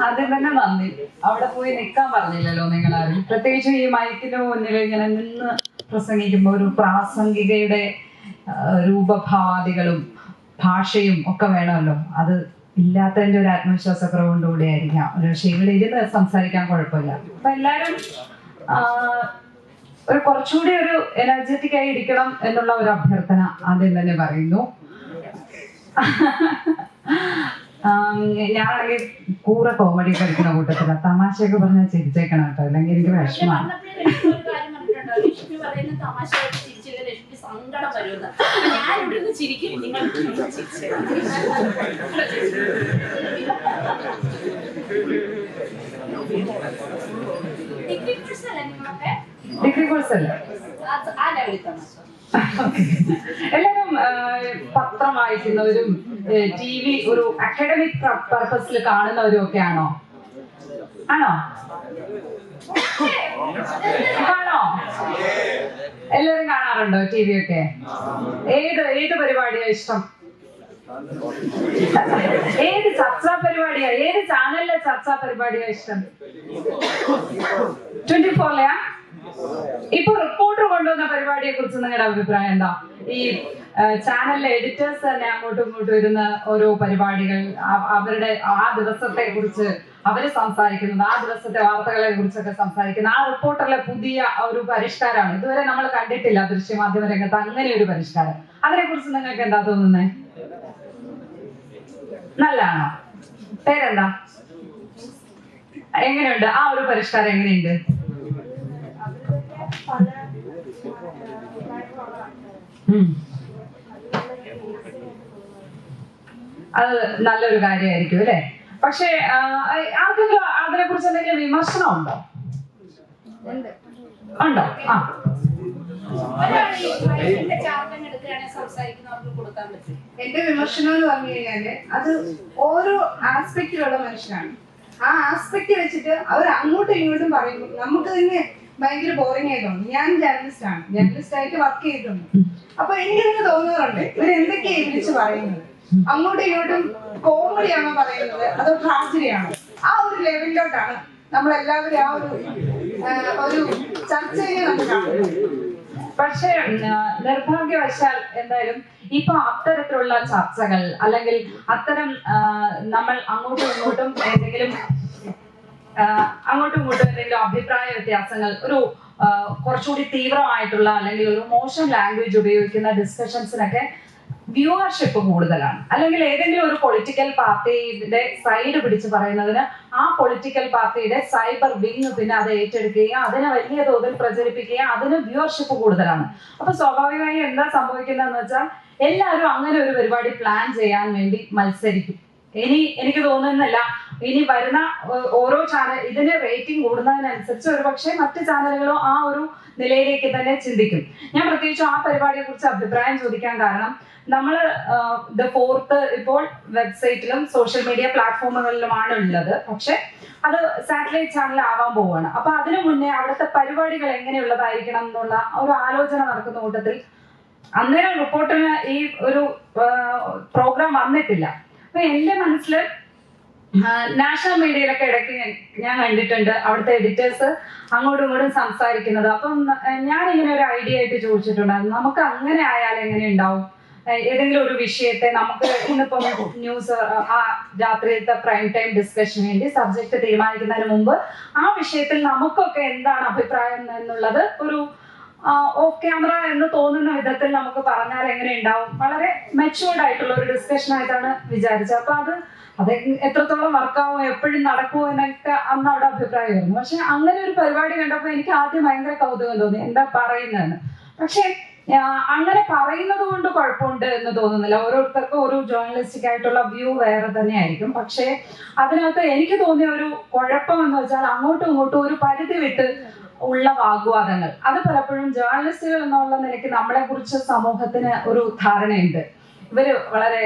ആദ്യം തന്നെ നന്ദി. അവിടെ പോയി നിൽക്കാൻ പറഞ്ഞില്ലല്ലോ നിങ്ങളാരും. പ്രത്യേകിച്ച് ഈ മൈക്കിന് മുന്നിൽ ഇങ്ങനെ നിന്ന് പ്രസംഗിക്കുമ്പോൾ ഒരു പ്രാസംഗികയുടെ രൂപഭാവാദികളും ഭാഷയും ഒക്കെ വേണമല്ലോ. അത് ഇല്ലാത്തതിന്റെ ഒരു ആത്മവിശ്വാസക്കുറവുകൊണ്ടുകൂടി ആയിരിക്കാം. പക്ഷേ ഇവിടെ ഇരുന്ന് സംസാരിക്കാൻ കുഴപ്പമില്ല. അപ്പൊ എല്ലാരും ഒരു കുറച്ചുകൂടി ഒരു എനർജറ്റിക് ആയി ഇരിക്കണം എന്നുള്ള ഒരു അഭ്യർത്ഥന ആദ്യം തന്നെ പറയുന്നു. ഞാനാണെങ്കിൽ കൂറ കോമഡി കളിക്കുന്ന കൂട്ടത്തില. തമാശയൊക്കെ പറഞ്ഞാൽ ചിരിച്ചേക്കണം കേട്ടോ, അല്ലെങ്കിൽ എനിക്ക് വിഷമമാണ്. ഡിഗ്രി കോഴ്സ് അല്ലേ? എല്ലാരും പത്രം വായിക്കുന്നവരും TV ഒരു അക്കാഡമിക് പർപ്പസിൽ കാണുന്നവരും ഒക്കെ ആണോ? ആണോ? എല്ലാരും കാണാറുണ്ടോ TV ഒക്കെ? ഏത് പരിപാടിയാ ഇഷ്ടം? ഏത് ചർച്ചാ പരിപാടിയാ? ഏത് ചാനലിലെ ചർച്ചാ പരിപാടിയാ ഇഷ്ടം? 24-ലെയാ? ഇപ്പൊ റിപ്പോർട്ടർ കൊണ്ടുവന്ന പരിപാടിയെ കുറിച്ച് നിങ്ങളുടെ അഭിപ്രായം എന്താ? ഈ ചാനലിലെ എഡിറ്റേഴ്സ് തന്നെ അങ്ങോട്ടും ഇങ്ങോട്ടും വരുന്ന ഓരോ പരിപാടികൾ, അവരുടെ ആ ദിവസത്തെ കുറിച്ച് അവര് സംസാരിക്കുന്നത്, ആ ദിവസത്തെ വാർത്തകളെ കുറിച്ചൊക്കെ സംസാരിക്കുന്ന ആ റിപ്പോർട്ടറിലെ പുതിയ ഒരു പരിഷ്കാരമാണ്. ഇതുവരെ നമ്മൾ കണ്ടിട്ടില്ല ദൃശ്യമാധ്യമ രംഗത്ത് അങ്ങനെ ഒരു പരിഷ്കാരം. അതിനെ കുറിച്ച് നിങ്ങൾക്ക് എന്താ തോന്നുന്നേ? നല്ലതാണോ? പേരെന്താ? എങ്ങനെയുണ്ട് ആ ഒരു പരിഷ്കാരം? എങ്ങനെയുണ്ട്? അത് നല്ലൊരു കാര്യമായിരിക്കും അല്ലെ? പക്ഷെ ആർക്കെങ്കിലും അതിനെ കുറിച്ച് എന്തെങ്കിലും വിമർശനം ഉണ്ടോ? ഉണ്ടോ? എന്റെ വിമർശനം എന്ന് പറഞ്ഞു കഴിഞ്ഞാല് അത് ഓരോ ആസ്പെക്റ്റിലുള്ള മനുഷ്യനാണ്. ആ ആസ്പെക്ട് വെച്ചിട്ട് അവർ അങ്ങോട്ടും ഇങ്ങോട്ടും പറയുമ്പോൾ നമുക്ക് തന്നെ ഭയങ്കര ബോറിംഗ് ആയി തോന്നും. ഞാൻ ജേർണലിസ്റ്റ് ആയിട്ട് വർക്ക് ചെയ്തിട്ടുണ്ട്. അപ്പൊ എനിക്ക് തന്നെ തോന്നാറുണ്ട് ഇവർ എന്തൊക്കെയാ വിളിച്ച് പറയുന്നത്. അങ്ങോട്ടും ഇങ്ങോട്ടും കോമഡിയാണോ പറയുന്നത് അതോ ട്രാജഡിയാണോ? ആ ഒരു ലെവലിലോട്ടാണ് നമ്മളെല്ലാവരും ആ ഒരു ചർച്ചയെ നമ്മൾ കാണുന്നത്. പക്ഷേ നിർഭാഗ്യവശാൽ എന്തായാലും ഇപ്പൊ അത്തരത്തിലുള്ള ചർച്ചകൾ അല്ലെങ്കിൽ അത്തരം നമ്മൾ അങ്ങോട്ടും ഇങ്ങോട്ടും എന്തെങ്കിലും അഭിപ്രായ വ്യത്യാസങ്ങൾ, ഒരു കുറച്ചുകൂടി തീവ്രമായിട്ടുള്ള അല്ലെങ്കിൽ ഒരു മോശം ലാംഗ്വേജ് ഉപയോഗിക്കുന്ന ഡിസ്കഷൻസിനൊക്കെ വ്യൂവർഷിപ്പ് കൂടുതലാണ്. അല്ലെങ്കിൽ ഏതെങ്കിലും ഒരു പൊളിറ്റിക്കൽ പാർട്ടിയുടെ സൈഡ് പിടിച്ച് പറയുന്നതിന് ആ പൊളിറ്റിക്കൽ പാർട്ടിയുടെ സൈബർ വിങ് പിന്നെ അത് ഏറ്റെടുക്കുകയും അതിനെ വലിയ തോതിൽ പ്രചരിപ്പിക്കുകയും അതിന് വ്യൂവർഷിപ്പ് കൂടുതലാണ്. അപ്പൊ സ്വാഭാവികമായി എന്താ സംഭവിക്കുന്നതെന്ന് വെച്ചാൽ എല്ലാവരും അങ്ങനെ ഒരു പരിപാടി പ്ലാൻ ചെയ്യാൻ വേണ്ടി മത്സരിക്കും. എനിക്ക് തോന്നുന്നില്ല ഇനി വരുന്ന ഓരോ ചാനൽ ഇതിന് റേറ്റിംഗ് കൂടുന്നതിനനുസരിച്ച് ഒരു പക്ഷേ മറ്റ് ചാനലുകളും ആ ഒരു നിലയിലേക്ക് തന്നെ ചിന്തിക്കും. ഞാൻ പ്രത്യേകിച്ചും ആ പരിപാടിയെ കുറിച്ച് അഭിപ്രായം ചോദിക്കാൻ കാരണം നമ്മള് ദ ഫോർത്ത് ഇപ്പോൾ വെബ്സൈറ്റിലും സോഷ്യൽ മീഡിയ പ്ലാറ്റ്ഫോമുകളിലുമാണ് ഉള്ളത്. പക്ഷെ അത് സാറ്റലൈറ്റ് ചാനൽ ആവാൻ പോവുകയാണ്. അപ്പൊ അതിനു മുന്നേ അവിടുത്തെ പരിപാടികൾ എങ്ങനെയുള്ളതായിരിക്കണം എന്നുള്ള ഒരു ആലോചന നടക്കുന്ന കൂട്ടത്തിൽ അന്നേരം റിപ്പോർട്ടിന് ഈ ഒരു പ്രോഗ്രാം വന്നിട്ടില്ല. അപ്പൊ എന്റെ മനസ്സില് നാഷണൽ മീഡിയയിലൊക്കെ ഇടയ്ക്ക് ഞാൻ കണ്ടിട്ടുണ്ട് അവിടുത്തെ എഡിറ്റേഴ്സ് അങ്ങോട്ടും ഇങ്ങോട്ടും സംസാരിക്കുന്നത്. അപ്പം ഞാൻ ഇങ്ങനെ ഒരു ഐഡിയ ആയിട്ട് ചോദിച്ചിട്ടുണ്ടായിരുന്നു, നമുക്ക് അങ്ങനെ ആയാൽ എങ്ങനെ ഉണ്ടാവും? ഏതെങ്കിലും ഒരു വിഷയത്തെ നമുക്ക് ഇന്നിപ്പം ന്യൂസ് ആ രാത്രിയിലത്തെ പ്രൈം ടൈം ഡിസ്കഷന് വേണ്ടി സബ്ജക്ട് തീരുമാനിക്കുന്നതിന് മുമ്പ് ആ വിഷയത്തിൽ നമുക്കൊക്കെ എന്താണ് അഭിപ്രായം എന്നുള്ളത് ഒരു ഓഫ് ക്യാമറ എന്ന് തോന്നുന്ന വിധത്തിൽ നമുക്ക് പറഞ്ഞാൽ എങ്ങനെ ഉണ്ടാവും? വളരെ മെച്ചുവേർഡ് ആയിട്ടുള്ള ഒരു ഡിസ്കഷൻ ആയിട്ടാണ് വിചാരിച്ചത്. അപ്പൊ അത് എത്രത്തോളം വർക്കാവോ എപ്പോഴും നടക്കുമോ എന്നൊക്കെ അന്ന് അവിടെ അഭിപ്രായമായിരുന്നു. പക്ഷെ അങ്ങനെ ഒരു പരിപാടി കണ്ടപ്പോൾ എനിക്ക് ആദ്യം ഭയങ്കര കൗതുകം തോന്നി, എന്താ പറയുന്നതെന്ന്. പക്ഷെ അങ്ങനെ പറയുന്നത് കൊണ്ട് കുഴപ്പമുണ്ട് എന്ന് തോന്നുന്നില്ല. ഓരോരുത്തർക്കും ഒരു ജേർണലിസ്റ്റിക് ആയിട്ടുള്ള വ്യൂ വേറെ തന്നെ ആയിരിക്കും. പക്ഷെ അതിനകത്ത് എനിക്ക് തോന്നിയ ഒരു കുഴപ്പം എന്ന് വെച്ചാൽ അങ്ങോട്ടും ഇങ്ങോട്ടും ഒരു പരിധി വിട്ട് ഉള്ള വാഗ്വാദങ്ങൾ. അത് പലപ്പോഴും ജേർണലിസ്റ്റുകൾ എന്നുള്ള നിലയ്ക്ക് നമ്മളെ കുറിച്ച് സമൂഹത്തിന് ഒരു ധാരണയുണ്ട്, ഇവര് വളരെ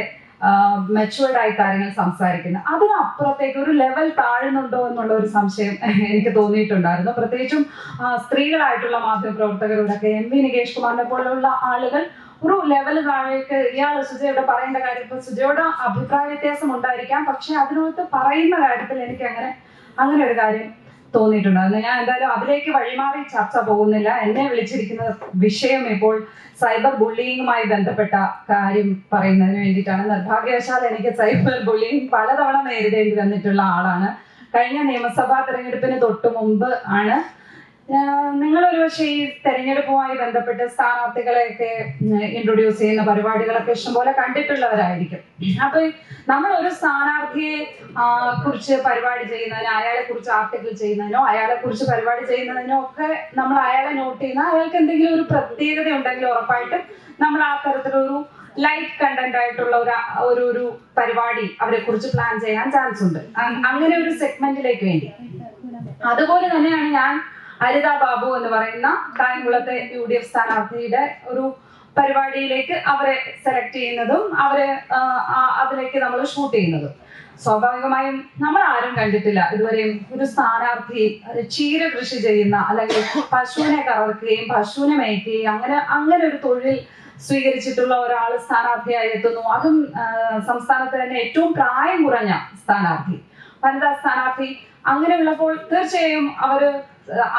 മെച്ചുവേർഡ് ആയി കാര്യങ്ങൾ സംസാരിക്കുന്നത്. അതിനപ്പുറത്തേക്ക് ഒരു ലെവൽ താഴുന്നുണ്ടോ എന്നുള്ള ഒരു സംശയം എനിക്ക് തോന്നിയിട്ടുണ്ടായിരുന്നു. പ്രത്യേകിച്ചും സ്ത്രീകളായിട്ടുള്ള മാധ്യമപ്രവർത്തകരോടൊക്കെ MV നികേഷ് കുമാറിനെ പോലുള്ള ആളുകൾ ഒരു ലെവൽ താഴേക്ക് ഇയാൾ സുജയുടെ പറയേണ്ട കാര്യം, ഇപ്പൊ സുജയുടെ അഭിപ്രായ വ്യത്യാസം ഉണ്ടായിരിക്കാം, പക്ഷെ അതിനകത്ത് പറയുന്ന കാര്യത്തിൽ എനിക്ക് അങ്ങനെ ഒരു കാര്യം തോന്നിയിട്ടുണ്ടായിരുന്നു. ഞാൻ എന്തായാലും അതിലേക്ക് വഴിമാറി ചർച്ച പോകുന്നില്ല. എന്നെ വിളിച്ചിരിക്കുന്ന വിഷയം ഇപ്പോൾ സൈബർ ബുള്ളിങ്ങുമായി ബന്ധപ്പെട്ട കാര്യം പറയുന്നതിന് വേണ്ടിയിട്ടാണ്. നിർഭാഗ്യവശാൽ എനിക്ക് സൈബർ ബുള്ളിങ് പലതവണ നേരിടേണ്ടി വന്നിട്ടുള്ള ആളാണ്. കഴിഞ്ഞ നിയമസഭാ തെരഞ്ഞെടുപ്പിന് തൊട്ടു മുമ്പ് ആണ് നിങ്ങളൊരു പക്ഷേ ഈ തെരഞ്ഞെടുപ്പുമായി ബന്ധപ്പെട്ട് സ്ഥാനാർത്ഥികളെയൊക്കെ ഇൻട്രൊഡ്യൂസ് ചെയ്യുന്ന പരിപാടികളൊക്കെ ഇഷ്ടംപോലെ കണ്ടിട്ടുള്ളവരായിരിക്കും. അപ്പൊ നമ്മൾ ഒരു സ്ഥാനാർത്ഥിയെ കുറിച്ച് പരിപാടി ചെയ്യുന്നതിനോ അയാളെ കുറിച്ച് ആർട്ടിക്കിൾ ചെയ്യുന്നതിനോ അയാളെ കുറിച്ച് പരിപാടി ചെയ്യുന്നതിനോ ഒക്കെ നമ്മൾ അയാളെ നോട്ട് ചെയ്യുന്ന അയാൾക്ക് എന്തെങ്കിലും ഒരു പ്രത്യേകത ഉണ്ടെങ്കിൽ ഉറപ്പായിട്ടും നമ്മൾ ആ തരത്തിലൊരു ലൈറ്റ് കണ്ടന്റ് ആയിട്ടുള്ള ഒരു പരിപാടി അവരെ കുറിച്ച് പ്ലാൻ ചെയ്യാൻ ചാൻസ് ഉണ്ട്, അങ്ങനെ ഒരു സെഗ്മെന്റിലേക്ക് വേണ്ടി. അതുപോലെ തന്നെയാണ് ഞാൻ അരിത ബാബു എന്ന് പറയുന്ന കായംകുളത്തെ UDF സ്ഥാനാർത്ഥിയുടെ ഒരു പരിപാടിയിലേക്ക് അവരെ സെലക്ട് ചെയ്യുന്നതും അവരെ അതിലേക്ക് നമ്മൾ ഷൂട്ട് ചെയ്യുന്നതും. സ്വാഭാവികമായും നമ്മൾ ആരും കണ്ടിട്ടില്ല ഇതുവരെയും ഒരു സ്ഥാനാർത്ഥി ക്ഷീര കൃഷി ചെയ്യുന്ന അല്ലെങ്കിൽ പശുവിനെ കറക്കുകയും പശുവിനെ മേയ്ക്കുകയും അങ്ങനെ ഒരു തൊഴിൽ സ്വീകരിച്ചിട്ടുള്ള ഒരാൾ സ്ഥാനാർത്ഥിയായി എത്തുന്നു. അതും സംസ്ഥാനത്ത് തന്നെ ഏറ്റവും പ്രായം കുറഞ്ഞ സ്ഥാനാർത്ഥി, വനിതാ സ്ഥാനാർത്ഥി. അങ്ങനെയുള്ളപ്പോൾ തീർച്ചയായും അവര്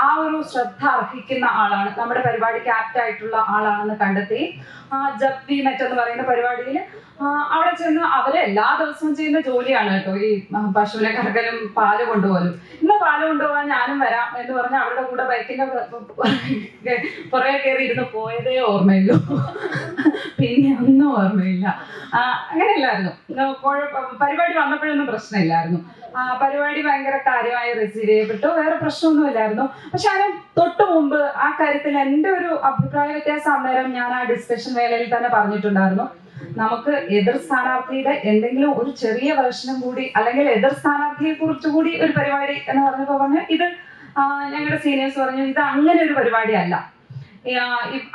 ആ ഒരു ശ്രദ്ധ അർഹിക്കുന്ന ആളാണ്, നമ്മുടെ പരിപാടിക്ക് ആപ്റ്റ് ആയിട്ടുള്ള ആളാണെന്ന് കണ്ടെത്തി. ജബ് വി മെറ്റ് എന്ന് പറയുന്ന പരിപാടിയിൽ അവിടെ ചെന്ന് അവര് എല്ലാ ദിവസവും ചെയ്യുന്ന ജോലിയാണ് കേട്ടോ ഈ പശുവിനെ കറക്കലും പാല് കൊണ്ടുപോകലും. ഇന്ന് പാല് കൊണ്ടുപോകാൻ ഞാനും വരാം എന്ന് പറഞ്ഞ് അവരുടെ കൂടെ ബൈക്കിന്റെ പുറകെ കയറി ഇരുന്ന് പോയതേ ഓർമ്മയുള്ളൂ, പിന്നെ ഒന്നും ഓർമ്മയില്ല. അങ്ങനെയല്ലായിരുന്നു പരിപാടി വന്നപ്പോഴൊന്നും പ്രശ്നമില്ലായിരുന്നു. പരിപാടി ഭയങ്കര കാര്യമായി റിസീവ് ചെയ്യപ്പെട്ടു, വേറെ പ്രശ്നമൊന്നും ഇല്ലായിരുന്നു. പക്ഷെ അതിന് തൊട്ടു മുമ്പ് ആ കാര്യത്തിൽ എൻ്റെ ഒരു അഭിപ്രായ വ്യത്യാസം അന്നേരം ഞാൻ ആ ഡിസ്കഷൻ വേളയിൽ തന്നെ പറഞ്ഞിട്ടുണ്ടായിരുന്നു. നമുക്ക് എതിർ സ്ഥാനാർത്ഥിയുടെ എന്തെങ്കിലും ഒരു ചെറിയ വേർഷനും കൂടി അല്ലെങ്കിൽ എതിർ സ്ഥാനാർത്ഥിയെ കുറിച്ച് കൂടി ഒരു പരിപാടി എന്ന് പറഞ്ഞപ്പോൾ പറഞ്ഞു ഇത് ഞങ്ങളുടെ സീനിയേഴ്സ് പറഞ്ഞു ഇത് അങ്ങനെ ഒരു പരിപാടി അല്ല.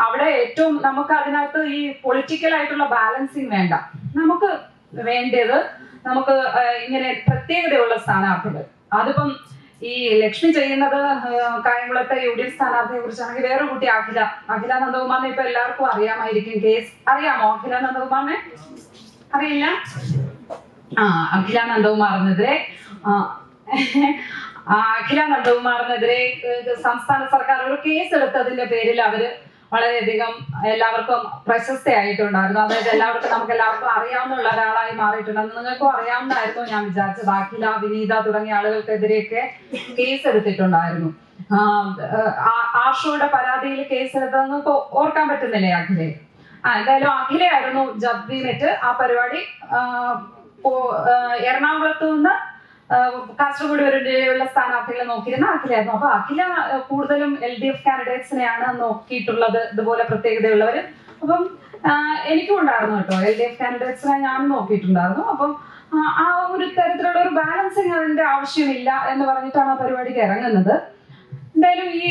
അവിടെ ഏറ്റവും നമുക്ക് അതിനകത്ത് ഈ പൊളിറ്റിക്കൽ ആയിട്ടുള്ള ബാലൻസിങ് വേണ്ട, നമുക്ക് വേണ്ടത് നമുക്ക് ഇങ്ങനെ പ്രത്യേകതയുള്ള സ്ഥാനാർത്ഥികൾ. അതിപ്പം ഈ ലക്ഷ്മി ചെയ്യുന്നത് കായംകുളത്തെ UDF സ്ഥാനാർത്ഥിയെ കുറിച്ചാണെങ്കിൽ വേറെ കുട്ടി അഖില നന്ദകുമാറിനെ ഇപ്പൊ എല്ലാവർക്കും അറിയാമായിരിക്കും. കേസ് അറിയാമോ? അഖില നന്ദകുമാറിനെ അറിയില്ല? അഖില നന്ദകുമാറിനെതിരെ സംസ്ഥാന സർക്കാർ ഒരു കേസ് എടുത്തതിന്റെ പേരിൽ അവര് വളരെയധികം എല്ലാവർക്കും പ്രശസ്തയായിട്ടുണ്ടായിരുന്നു. അതായത് നമുക്ക് എല്ലാവർക്കും അറിയാവുന്ന ഒരാളായി മാറിയിട്ടുണ്ടെന്ന് നിങ്ങൾക്കും അറിയാവുന്നതായിരുന്നു ഞാൻ വിചാരിച്ചത്. അഖില, വിനീത തുടങ്ങിയ ആളുകൾക്കെതിരെയൊക്കെ കേസ് എടുത്തിട്ടുണ്ടായിരുന്നു. ആർഷോയുടെ പരാതിയിൽ കേസ് എടുത്തത് നിങ്ങൾക്ക് ഓർക്കാൻ പറ്റുന്നില്ലേ അഖിലെ? എന്തായാലും അഖിലയായിരുന്നു ജബ് വി മെറ്റ് ആ പരിപാടി എറണാകുളത്ത് നിന്ന് കാസർഗോഡ് വരെയുള്ള സ്ഥാനാർത്ഥികളെ നോക്കിയിരുന്ന അഖിലയായിരുന്നു. അപ്പൊ അഖില കൂടുതലും LDF കാൻഡിഡേറ്റ്സിനെയാണ് നോക്കിയിട്ടുള്ളത്, ഇതുപോലെ പ്രത്യേകതയുള്ളവര്. അപ്പം എനിക്കും ഉണ്ടായിരുന്നു കേട്ടോ, LDF കാൻഡിഡേറ്റ്സിനെ ഞാനും നോക്കിയിട്ടുണ്ടായിരുന്നു. അപ്പം ആ ഒരു തരത്തിലുള്ള ഒരു ബാലൻസിങ് അതിന്റെ ആവശ്യമില്ല എന്ന് പറഞ്ഞിട്ടാണ് ആ പരിപാടിക്ക് ഇറങ്ങുന്നത്. എന്തായാലും ഈ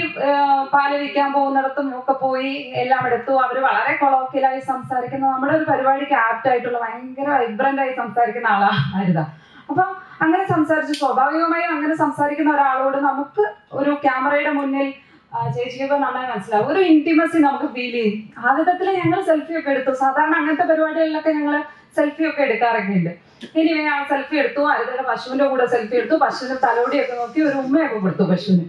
പാല് വിൽക്കാൻ പോകുന്നിടത്തും ഒക്കെ പോയി എല്ലാം എടുത്തു. അവര് വളരെ കൊളോക്കിയലായി സംസാരിക്കുന്ന, നമ്മുടെ ഒരു പരിപാടിക്ക് ആപ്റ്റ് ആയിട്ടുള്ള ഭയങ്കര വൈബ്രന്റ് ആയി സംസാരിക്കുന്ന ആളായിരുന്നു. അപ്പൊ അങ്ങനെ സംസാരിച്ച് സ്വാഭാവികമായും അങ്ങനെ സംസാരിക്കുന്ന ഒരാളോട് നമുക്ക് ഒരു ക്യാമറയുടെ മുന്നിൽ ചേച്ചിക്കൊക്കെ നന്നായി മനസ്സിലാവും, ഒരു ഇന്റിമസി നമുക്ക് ഫീൽ ചെയ്യും. ആദ്യത്തിൽ ഞങ്ങൾ സെൽഫി ഒക്കെ എടുത്തു. സാധാരണ അങ്ങനത്തെ പരിപാടികളിലൊക്കെ ഞങ്ങൾ സെൽഫി ഒക്കെ എടുക്കാറൊക്കെ ഉണ്ട്. ഇനി ആ സെൽഫി എടുത്തു, അതിന്റെ പശുവിന്റെ കൂടെ സെൽഫി എടുത്തു, പശുവിന്റെ തലോടിയൊക്കെ നോക്കി ഒരു ഉമ്മയൊക്കെ കൊടുത്തു പശുവിന്.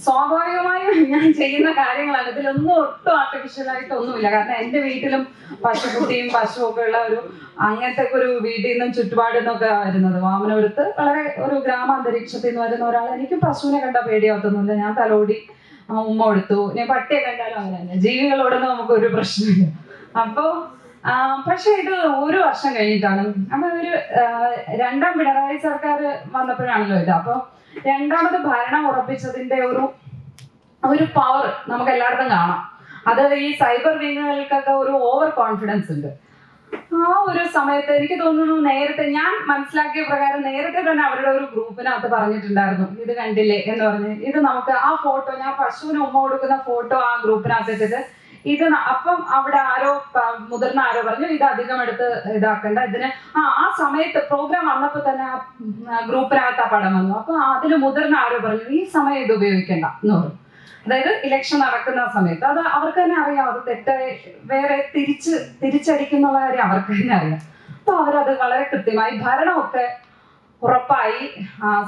സ്വാഭാവികമായും ഞാൻ ചെയ്യുന്ന കാര്യങ്ങളാണ്, ഇതിലൊന്നും ഒട്ടും ആർട്ടിഫിഷ്യലായിട്ട് ഒന്നുമില്ല. കാരണം എന്റെ വീട്ടിലും പശുക്കുട്ടിയും പശുവൊക്കെ ഉള്ള ഒരു അങ്ങനത്തെ ഒരു വീട്ടിൽ നിന്നും ചുറ്റുപാടിൽ നിന്നൊക്കെ വരുന്നത്. വാമനപുരത്ത് വളരെ ഒരു ഗ്രാമാന്തരീക്ഷത്തിൽ നിന്ന് വരുന്ന ഒരാൾ. എനിക്ക് പശുവിനെ കണ്ട പേടിയാവത്തൊന്നുമില്ല, ഞാൻ തലോടി ഉമ്മ കൊടുത്തു. ഞാൻ പട്ടിയെ കണ്ടാലും അങ്ങനെ തന്നെ, ജീവികളോടൊന്നും നമുക്ക് ഒരു പ്രശ്നമില്ല. അപ്പോ പക്ഷെ ഇത് ഒരു വർഷം കഴിഞ്ഞിട്ടാണ്. അപ്പൊ ഒരു രണ്ടാം പിണറായി സർക്കാർ വന്നപ്പോഴാണല്ലോ ഇത്. അപ്പൊ രണ്ടാമത് ഭരണം ഉറപ്പിച്ചതിന്റെ ഒരു പവർ നമുക്ക് എല്ലായിടത്തും കാണാം. അത് ഈ സൈബർ വിങ്ങുകൾക്കൊക്കെ ഒരു ഓവർ കോൺഫിഡൻസ് ഉണ്ട്. ആ ഒരു സമയത്ത് എനിക്ക് തോന്നുന്നു, നേരത്തെ ഞാൻ മനസ്സിലാക്കിയ പ്രകാരം നേരത്തെ തന്നെ അവരുടെ ഒരു ഗ്രൂപ്പിനകത്ത് പറഞ്ഞിട്ടുണ്ടായിരുന്നു, ഇത് കണ്ടില്ലേ എന്ന് പറഞ്ഞ്. ഇത് നമുക്ക് ആ ഫോട്ടോ, ഞാൻ പശുവിന് ഉമ്മ കൊടുക്കുന്ന ഫോട്ടോ ആ ഗ്രൂപ്പിനകത്ത് ഇട്ടിട്ട് ഇത് അപ്പം അവിടെ മുതിർന്ന ആരോ പറഞ്ഞു ഇത് അധികം എടുത്ത് ഇതാക്കണ്ട, ഇതിന് ആ സമയത്ത് പ്രോഗ്രാം വന്നപ്പോ തന്നെ ആ ഗ്രൂപ്പിനകത്ത് ആ പടം വന്നു. അപ്പൊ അതിൽ മുതിർന്ന ആരോ പറഞ്ഞു ഈ സമയം ഇത് ഉപയോഗിക്കണ്ട എന്ന് പറഞ്ഞു. അതായത് ഇലക്ഷൻ നടക്കുന്ന സമയത്ത് അത് അവർക്ക് തന്നെ അറിയാം, അത് തെറ്റായി വേറെ തിരിച്ചടിക്കുന്നുള്ള കാര്യം അവർക്ക് തന്നെ അറിയാം. അപ്പൊ അവരത് വളരെ കൃത്യമായി ഭരണമൊക്കെ ഉറപ്പായി